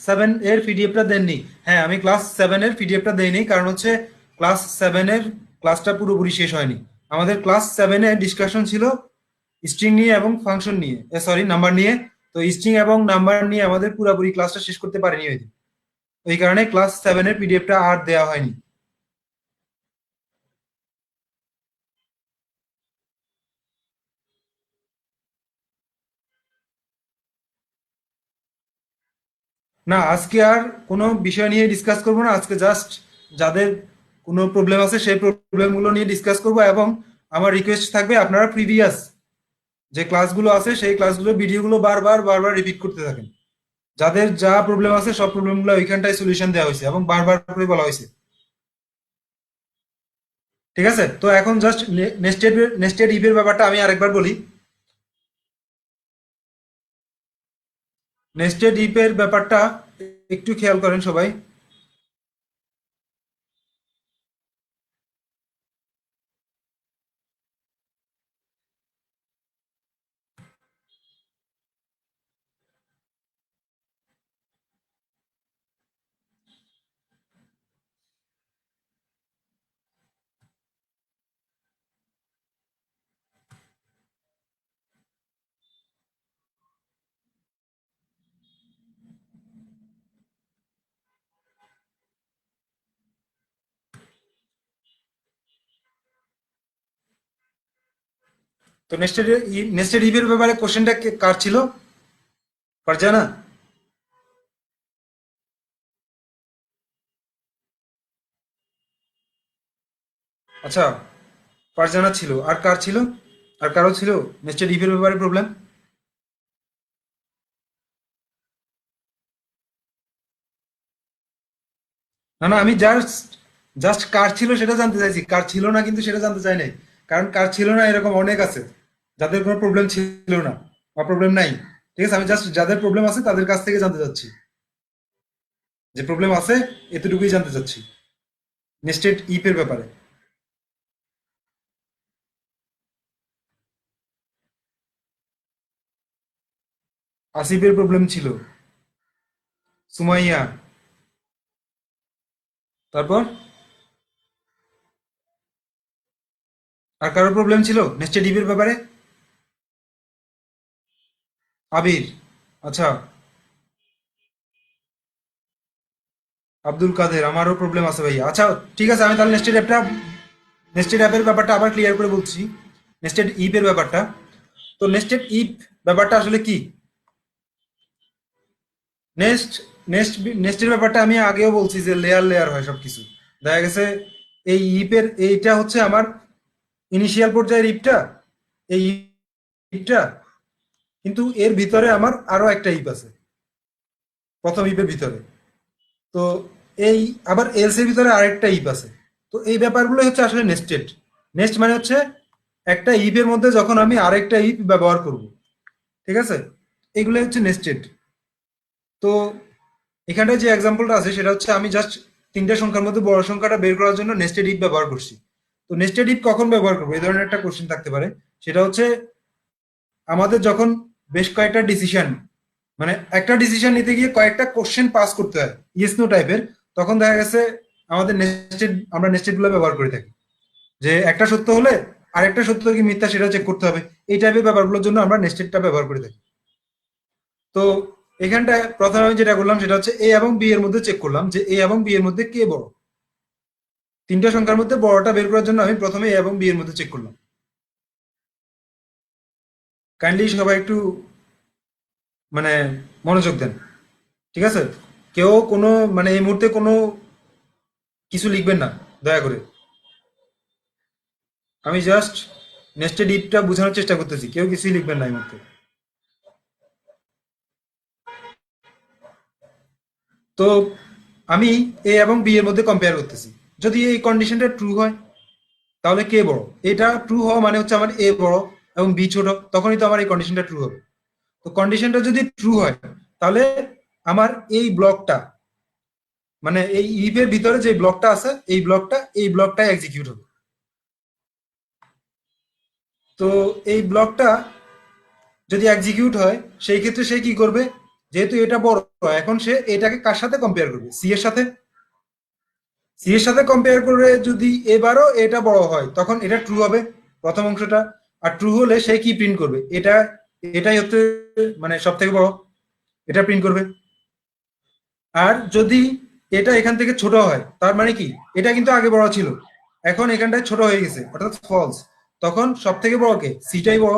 7 এর পিডিএফটা দেননি। হ্যাঁ, আমি ক্লাস 7 এর পিডিএফটা দেইনি, কারণ হচ্ছে ক্লাস 7 এর ক্লাসটা পুরোপুরি শেষ হয়নি। আমাদের ক্লাস 7-এ ডিসকাশন ছিল স্ট্রিং নিয়ে এবং ফাংশন নিয়ে, সরি নাম্বার নিয়ে। তো স্ট্রিং এবং নাম্বার নিয়ে আমাদের পুরোপুরি ক্লাসটা শেষ করতে পারিনি ওই দিন। ওই কারণে ক্লাস 7-এর পিডিএফটা আর দেওয়া হয়নি। না, আজকে আর কোনো বিষয় নিয়ে ডিসকাস করবো না। আজকে জাস্ট যাদের কোনো প্রবলেম আছে সেই প্রবলেমগুলো নিয়ে ডিসকাস করবো, এবং আমার রিকোয়েস্ট থাকবে আপনারা প্রিভিয়াস যে ক্লাসগুলো আছে সেই ক্লাসগুলোর ভিডিওগুলো বারবার বারবার রিপিট করতে থাকেন। যাদের যা প্রবলেম আছে সব প্রবলেমগুলো ওইখানটায় সলিউশন দেওয়া হয়েছে এবং বারবার করে বলা হয়েছে। ঠিক আছে, তো এখন জাস্ট নেস্টেড নেস্টেড ইফের ব্যাপারটা আমি আরেকবার বলি। নেস্টেড ইফের ব্যাপারটা একটু খেয়াল করেন সবাই। তো নেস্টেড ইফের ব্যাপারে কোশ্চেনটা কার ছিল? ফারজানা? আচ্ছা, ফারজানা ছিল, আর কার ছিল? আর কারো ছিল নেস্টেড ইফের ব্যাপারে প্রবলেম? না না, আমি জাস্ট জাস্ট কার ছিল সেটা জানতে চাইছি, কার ছিল না কিন্তু সেটা জানতে চাই নাই। কারণ কার ছিল না এরকম অনেক আছে যাদের কোনো প্রবলেম ছিল না বা প্রবলেম নাই। ঠিক আছে, আমি জাস্ট যাদের প্রবলেম আছে তাদের কাছ থেকে জানতে চাচ্ছি, যে প্রবলেম আছে এতটুকুই জানতে চাচ্ছি নেস্টেড ইফের ব্যাপারে। আসিফের প্রবলেম ছিল, সুমাইয়া, তারপর আর কারো প্রবলেম ছিল নেস্টেড ইফের ব্যাপারে? আবির, আচ্ছা, আব্দুল কাদের, আমারও প্রবলেম আছে ভাই। আচ্ছা, ঠিক আছে, আমি তাহলে নেস্টেড অ্যাপের ব্যাপারটা আবার ক্লিয়ার করে বলছি। নেস্টেড ইফের ব্যাপারটা, তো নেস্টেড ইফ ব্যাপারটা আসলে কি? নেস্ট নেস্ট নেস্টের ব্যাপারটা আমি আগেও বলছি যে লেয়ার লেয়ার হয় সবকিছু। দেখা গেছে এই ইফের এইটা হচ্ছে আমার ইনিশিয়াল পর্যায়ের ইফটা, এই ইফটা, কিন্তু এর ভিতরে আমার আরো একটা ইফ আছে প্রথম ইফের ভিতরে। তো এই আবার এলস এর ভিতরে আরেকটা ইফ আছে। তো এই ব্যাপারগুলো হচ্ছে আসলে নেস্টেড। নেস্ট মানে হচ্ছে একটা ইফের মধ্যে যখন আমি আরেকটা ইফ ব্যবহার করব। ঠিক আছে, এগুলো হচ্ছে নেস্টেড। তো এখানটায় যে এক্সাম্পলটা আছে সেটা হচ্ছে আমি জাস্ট তিনটা সংখ্যার মধ্যে বড় সংখ্যাটা বের করার জন্য নেস্টেড ইফ ব্যবহার করছি। তো নেস্টেড ইফ কখন ব্যবহার করবো এই ধরনের একটা কোশ্চেন থাকতে পারে। সেটা হচ্ছে আমাদের যখন বেশ কয়েকটা ডিসিশন, মানে একটা ডিসিশন নিতে গিয়ে কয়েকটা কোশ্চেন পাস করতে হয় ইয়েস নো টাইপের, তখন দেখা গেছে আমাদের আমরা নেস্টেড গুলো ব্যবহার করে থাকি। যে একটা সত্য হলে আরেকটা সত্য কি মিথ্যা সেটা চেক করতে হবে, এই টাইপের ব্যাপারগুলোর জন্য আমরা নেস্টেডটা ব্যবহার করে থাকি। তো এখানটায় প্রথমে আমি যেটা করলাম সেটা হচ্ছে এ এবং বি এর মধ্যে চেক করলাম যে এ এবং বি এর মধ্যে কে বড়। তিনটা সংখ্যার মধ্যে বড়টা বের করার জন্য আমি প্রথমে এ এবং বি এর মধ্যে চেক করলাম। কাইন্ডলি সবাই একটু মানে মনোযোগ দেন। ঠিক আছে, কেউ কোনো মানে এই মুহূর্তে কোনো কিছু লিখবেন না দয়া করে। আমি জাস্ট নেস্টেড ইফটা বোঝানোর চেষ্টা করতেছি, কেউ কিছুই লিখবেন না এই মুহূর্তে। তো আমি এ এবং বি এর মধ্যে কম্পেয়ার করতেছি। যদি এই কন্ডিশনটা ট্রু হয় তাহলে কে বড়? এটা ট্রু হওয়া মানে হচ্ছে আমার এ বড় এবং বি ছোট, তখনই তো আমার এই কন্ডিশনটা ট্রু হবে। তো কন্ডিশনটা যদি ট্রু হয় তাহলে আমার এই ব্লকটা, মানে এই ইফ এর ভিতরে যে ব্লকটা আছে এই ব্লকটা এক্সিকিউট হবে। তো এই ব্লকটা যদি এক্সিকিউট হয় সেই ক্ষেত্রে সে কি করবে? যেহেতু এটা বড়, এখন সে এটাকে কার সাথে কম্পেয়ার করবে? সি এর সাথে। সি এর সাথে কম্পেয়ার করে যদি এবারও এটা বড় হয় তখন এটা ট্রু হবে, প্রথম অংশটা। আর ট্রু হলে সে কি প্রিন্ট করবে? এটাই হচ্ছে মানে সব থেকে বড়, এটা প্রিন্ট করবে। আর যদি এটা এখান থেকে ছোট হয় তার মানে কি এটা কিন্তু আগে বড় ছিল, এখন এখানটায় ছোট হয়ে গেছে অর্থাৎ ফলস, তখন সব থেকে বড় কে? সিটাই বড়।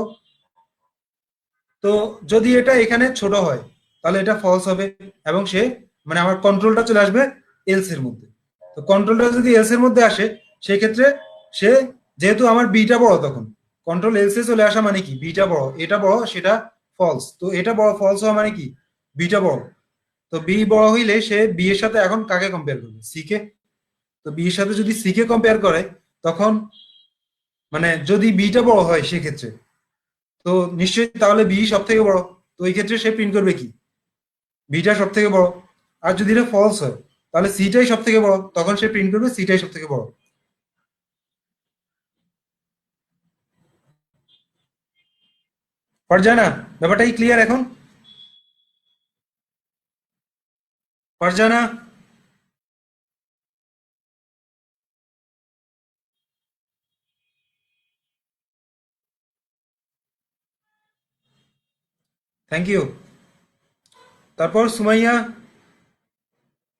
তো যদি এটা এখানে ছোট হয় তাহলে এটা ফলস হবে, এবং সে মানে আমার কন্ট্রোলটা চলে আসবে এলস এর মধ্যে। তো কন্ট্রোলটা যদি এলস এর মধ্যে আসে, সেই ক্ষেত্রে সে, যেহেতু আমার বিটা বড়, তখন কন্ট্রোল এলস এ চলে আসা মানে কি বিটা বড়, এটা বড়, সেটা ফলস। তো এটা বড় ফলস হওয়া মানে কি বিটা বড়। তো বি বড় হইলে সে বি এর সাথে এখন কাকে কম্পেয়ার করবে, সি কে। তো বি এর সাথে যদি সি কে কম্পেয়ার করে, তখন মানে যদি বিটা বড় হয় সেক্ষেত্রে, তো নিশ্চয়ই তাহলে বি সব থেকে বড়। তো এই ক্ষেত্রে সে প্রিন্ট করবে কি বিটা সব থেকে বড়। আর যদি এটা ফলস হয়, তাহলে সিটাই সব থেকে বড়, তখন সে প্রিন্ট করবে সিটাই সব থেকে বড়। ফারজানা, ব্যাপারটা কি ক্লিয়ার এখন? Farzana, thank you. তারপর সুমাইয়া,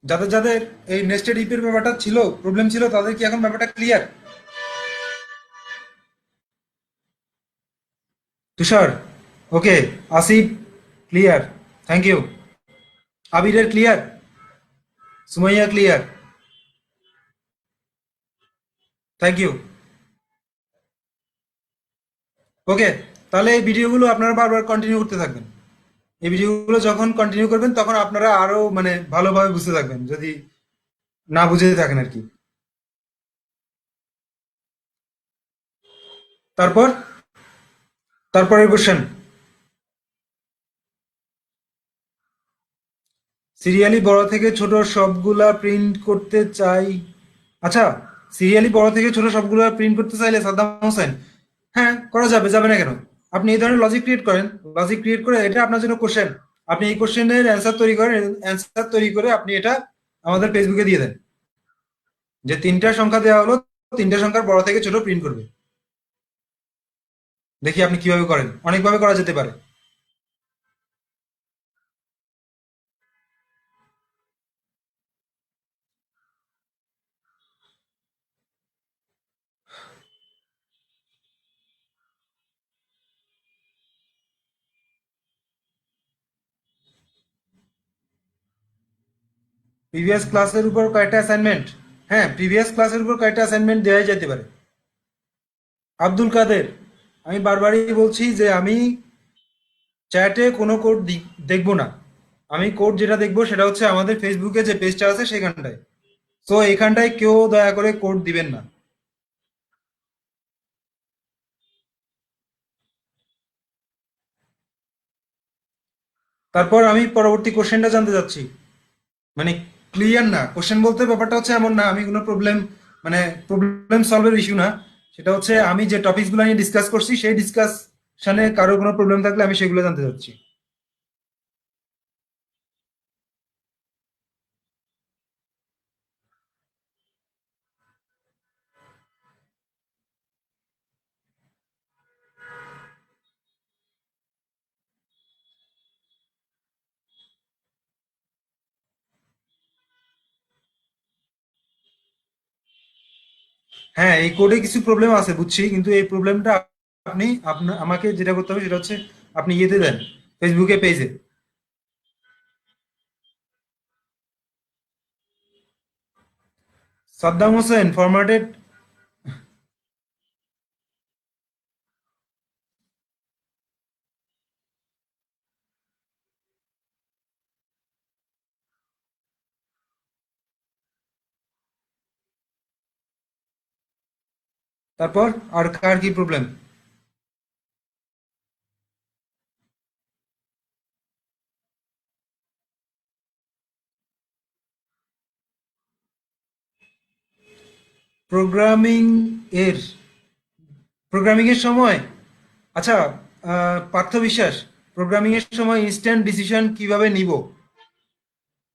যাদের যাদের এই নেস্টেড ইপের ব্যাপারটা ছিল, প্রবলেম ছিল, তাদের কি এখন ব্যাপারটা clear? Tushar, okay. Asif, clear, thank you. আবিরের clear, Sumaiya clear, thank you. Okay, তাহলে এই ভিডিওগুলো আপনারা বারবার কন্টিনিউ করতে থাকবেন। এই ভিডিওগুলো যখন কন্টিনিউ করবেন, তখন আপনারা আরো মানে ভালোভাবে বুঝতে থাকবেন, যদি না বুঝে থাকেন আর কি। তারপর, তারপরের কোশ্চেন। সিরিয়ালি বড় থেকে ছোট সবগুলা প্রিন্ট করতে চাই। আচ্ছা, সিরিয়ালি বড় থেকে ছোট সবগুলা প্রিন্ট করতে চাইলে সাদ্দাম হোসেন, হ্যাঁ করা যাবে, যাবে না কেন? আপনি এই ধরনের লজিক ক্রিয়েট করেন, লজিক ক্রিয়েট করে এটা আপনার জন্য কোশ্চেন, আপনি এই কোশ্চেনের অ্যান্সার তৈরি করেন, অ্যান্সার তৈরি করে আপনি এটা আমাদের ফেসবুকে দিয়ে দেন, যে তিনটা সংখ্যা দেওয়া হলো, তিনটা সংখ্যার বড় থেকে ছোট প্রিন্ট করবে। দেখি আপনি কিভাবে করেন, অনেকভাবে করা যেতে পারে। প্রিভিয়াস ক্লাসের উপর কয়েকটা অ্যাসাইনমেন্ট, হ্যাঁ প্রিভিয়াস ক্লাসের উপর কয়েকটা অ্যাসাইনমেন্ট দেওয়াই যেতে পারে। আব্দুল কাদের, আমি বারবারই বলছি যে আমি চ্যাটে কোনো কোড দেখবো না। আমি কোড যেটা দেখবো সেটা হচ্ছে আমাদের ফেসবুকে যে পেজটা আছে সেখানটায়। তো এখানটায় কেউ দয়া করে কোড দিবেন না। তারপর আমি পরবর্তী কোশ্চেনটা জানতে চাচ্ছি। মানে ক্লিয়ার না কোশ্চেন বলতে, ব্যাপারটা হচ্ছে এমন না আমি কোনো প্রবলেম, মানে প্রবলেম সলভের ইস্যু না। সেটা হচ্ছে আমি যে টপিকসগুলো নিয়ে ডিসকাস করছি, সেই ডিসকাশনে কারো কোনো প্রবলেম থাকলে আমি সেগুলো জানতে চাচ্ছি। হ্যাঁ, এই কোডে কিছু প্রবলেম আছে বুঝছি, কিন্তু এই প্রবলেমটা আপনি আপনার আমাকে যেটা করতে হবে সেটা হচ্ছে আপনি ইয়েতে দেন, ফেসবুকে পেজে। সাদ্দাম হোসেন ফরম্যাটেড। তারপর আর কার কি প্রবলেম? প্রোগ্রামিং এর, প্রোগ্রামিং এর সময়, আচ্ছা, পার্থ বিশ্বাস, প্রোগ্রামিং এর সময় ইনস্ট্যান্ট ডিসিশন কিভাবে নিব?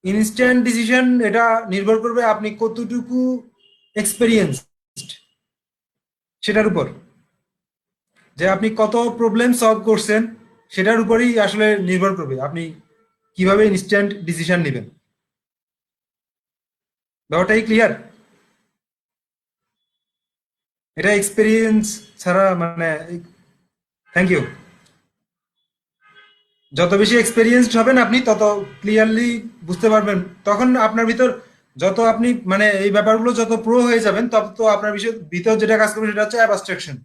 ইনস্ট্যান্ট ডিসিশন এটা নির্ভর করবে আপনি কতটুকু এক্সপেরিয়েন্স সেটার উপর, যে আপনি কত প্রবলেম সলভ করছেন সেটার উপরেই আসলে নির্ভর করবে আপনি কিভাবে ইনস্ট্যান্ট ডিসিশন নেবেন। ব্যাপারটাই ক্লিয়ার? এটা এক্সপেরিয়েন্স ছাড়া মানে। Thank you. যত বেশি এক্সপেরিয়েন্সড হবেন আপনি তত ক্লিয়ারলি বুঝতে পারবেন। তখন আপনার ভিতর যত আপনি মানে এই ব্যাপারগুলো যত প্রো হয়ে যাবেন তত তো আপনার ভিতর যেটা কাজ করবে সেটা হচ্ছে অ্যাবস্ট্রাকশন।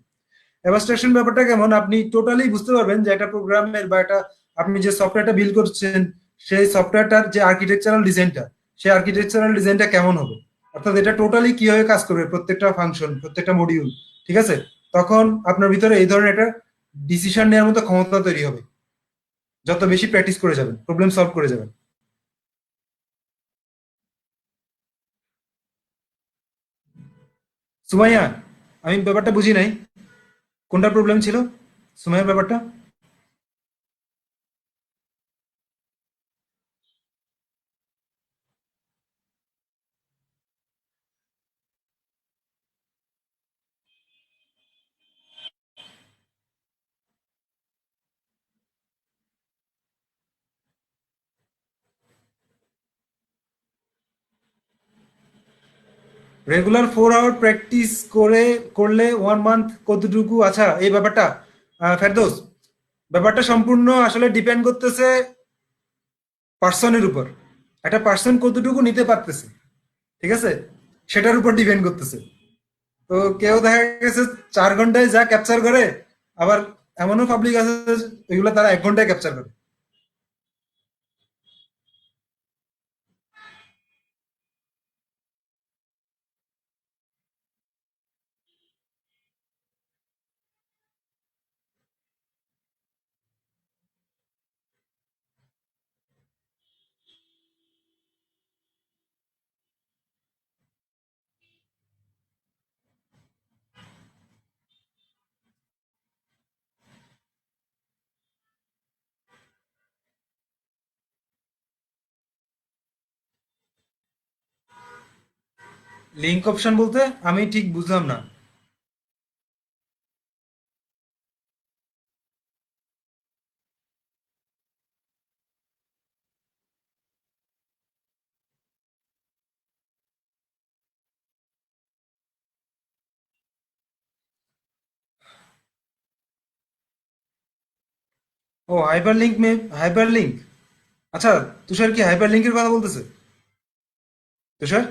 অ্যাবস্ট্রাকশন ব্যাপারটা কেমন, আপনি টোটালি বুঝতে পারবেন যে একটা প্রোগ্রামের বা একটা আপনি যে সফটওয়্যারটা বিল্ড করছেন সেই সফটওয়্যারটার যে আর্কিটেকচারাল ডিজাইনটা, সেই আর্কিটেকচারাল ডিজাইনটা কেমন হবে, অর্থাৎ এটা টোটালি কিভাবে কাজ করবে, প্রত্যেকটা ফাংশন প্রত্যেকটা মডিউল। ঠিক আছে? তখন আপনার ভিতরে এই ধরনের একটা ডিসিশন নেওয়ার মতো ক্ষমতা তৈরি হবে যত বেশি প্র্যাকটিস করে যাবেন, প্রবলেম সলভ করে যাবেন। সুমাইয়া, আমি ব্যাপারটা বুঝি নাই, কোনটা প্রবলেম ছিল সুমাইয়ার ব্যাপারটা? রেগুলার 4 আওয়ার প্র্যাকটিস করলে 1 মান্থ কতটুকু, আচ্ছা এই ব্যাপারটা ফেরদৌস, ব্যাপারটা সম্পূর্ণ আসলে ডিপেন্ড করতেছে পার্সনের উপর। একটা পার্সন কতটুকু নিতে পারতেছে, ঠিক আছে, সেটার উপর ডিপেন্ড করতেছে। তো কেউ দেখা গেছে 4 ঘন্টায় যা ক্যাপচার করে, আবার এমনও পাবলিক আছে এগুলো তারা 1 ঘন্টায় ক্যাপচার করে। লিঙ্ক অপশন বলতে আমি ঠিক বুঝলাম না। ও হাইপার লিঙ্ক হাইপার লিঙ্ক, আচ্ছা তুষার কি হাইপার লিঙ্কের কথা বলতেছে? তুষার,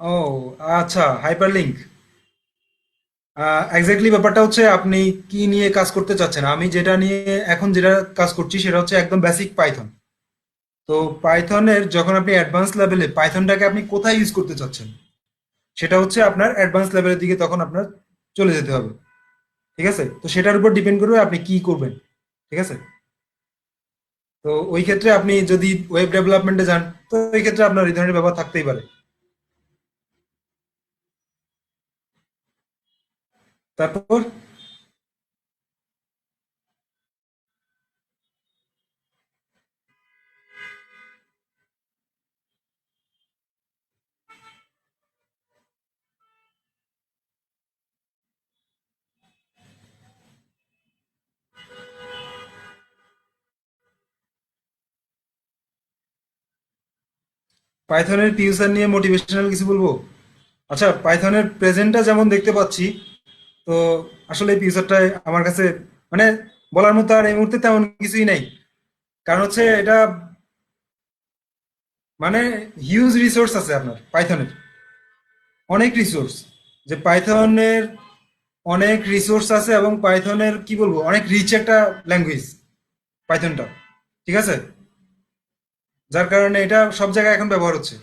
ও আচ্ছা হাইপার লিঙ্ক, এক্স্যাক্টলি ব্যাপারটা হচ্ছে আপনি কি নিয়ে কাজ করতে চাচ্ছেন। আমি যেটা নিয়ে এখন যেটা কাজ করছি সেটা হচ্ছে একদম বেসিক পাইথন। তো পাইথনের যখন আপনি অ্যাডভান্স লেভেলে পাইথনটাকে আপনি কোথায় ইউজ করতে চাচ্ছেন, সেটা হচ্ছে আপনার অ্যাডভান্স লেভেলের দিকে তখন আপনার চলে যেতে হবে। ঠিক আছে? তো সেটার উপর ডিপেন্ড করবে আপনি কি করবেন। ঠিক আছে? তো ওই ক্ষেত্রে আপনি যদি ওয়েব ডেভেলপমেন্টে যান, তো ওই ক্ষেত্রে আপনার এই ধরনের ব্যাপার থাকতেই পারে। তারপর পাইথনের ফিউচার নিয়ে মোটিভেশনাল কিছু বলবো। আচ্ছা পাইথনের প্রেজেন্টটা যেমন দেখতে পাচ্ছি, তো আসলে এই ফিউচারটা আমার কাছে মানে বলার মতো আর এই মুহূর্তে তেমন কিছুই নাই। কারণ হচ্ছে এটা মানে হিউজ রিসোর্স আছে আপনার পাইথনের, অনেক রিসোর্স। যে পাইথনের অনেক রিসোর্স আছে এবং পাইথনের কি বলবো অনেক রিচ একটা ল্যাঙ্গুয়েজ পাইথনটা। ঠিক আছে? যার কারণে এটা সব জায়গায় এখন ব্যবহার হচ্ছে।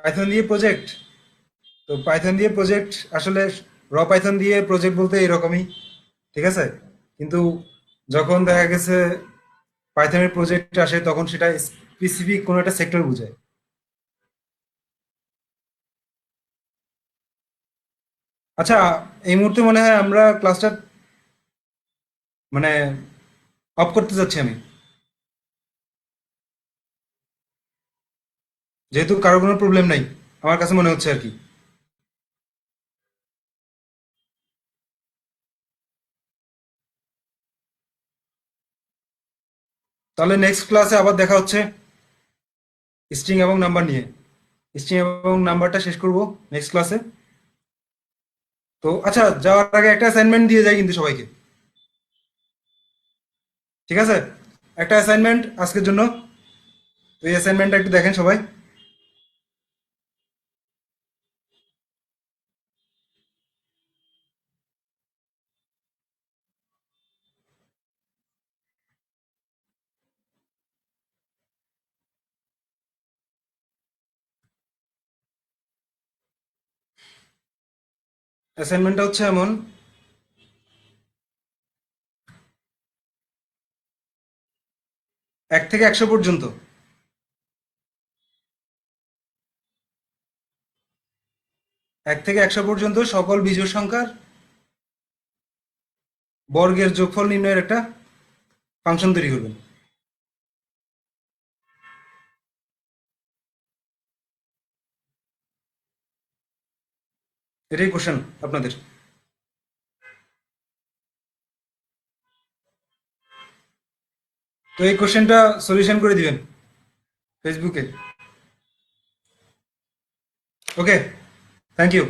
পাইথন দিয়ে প্রজেক্ট, তো পাইথন দিয়ে প্রজেক্ট আসলে র পাইথন দিয়ে প্রজেক্ট বলতে এরকমই। ঠিক আছে? কিন্তু যখন দেখা গেছে পাইথনের প্রজেক্ট আসে তখন সেটা স্পেসিফিক কোনো একটা সেক্টর বোঝায়। আচ্ছা, এই মুহূর্তে মনে হয় আমরা ক্লাসটা মানে অফ করতে যাচ্ছি আমি, যেহেতু কারো কোনো প্রবলেম নাই আমার কাছে মনে হচ্ছে আর কি। তাহলে নেক্সট ক্লাসে আবার দেখা হচ্ছে স্ট্রিং এবং নাম্বার নিয়ে। স্ট্রিং এবং নাম্বারটা শেষ করব নেক্সট ক্লাসে। তো আচ্ছা, যাওয়ার আগে একটা অ্যাসাইনমেন্ট দিয়ে যাই কিন্তু সবাইকে, ঠিক আছে? একটা অ্যাসাইনমেন্ট আজকের জন্য, তো এই অ্যাসাইনমেন্টটা একটু দেখেন সবাই। অ্যাসাইনমেন্টটা হচ্ছে এমন: 1 থেকে 100 পর্যন্ত 1 থেকে 100 পর্যন্ত সকল বিজোড় সংখ্যার বর্গের যোগফল নির্ণয়ের একটা ফাংশন তৈরি করবেন। এটাই কোশ্চেন আপনাদের। তো এই কোশ্চেনটা সলিউশন করে দিবেন ফেসবুকে। ওকে, থ্যাংক ইউ।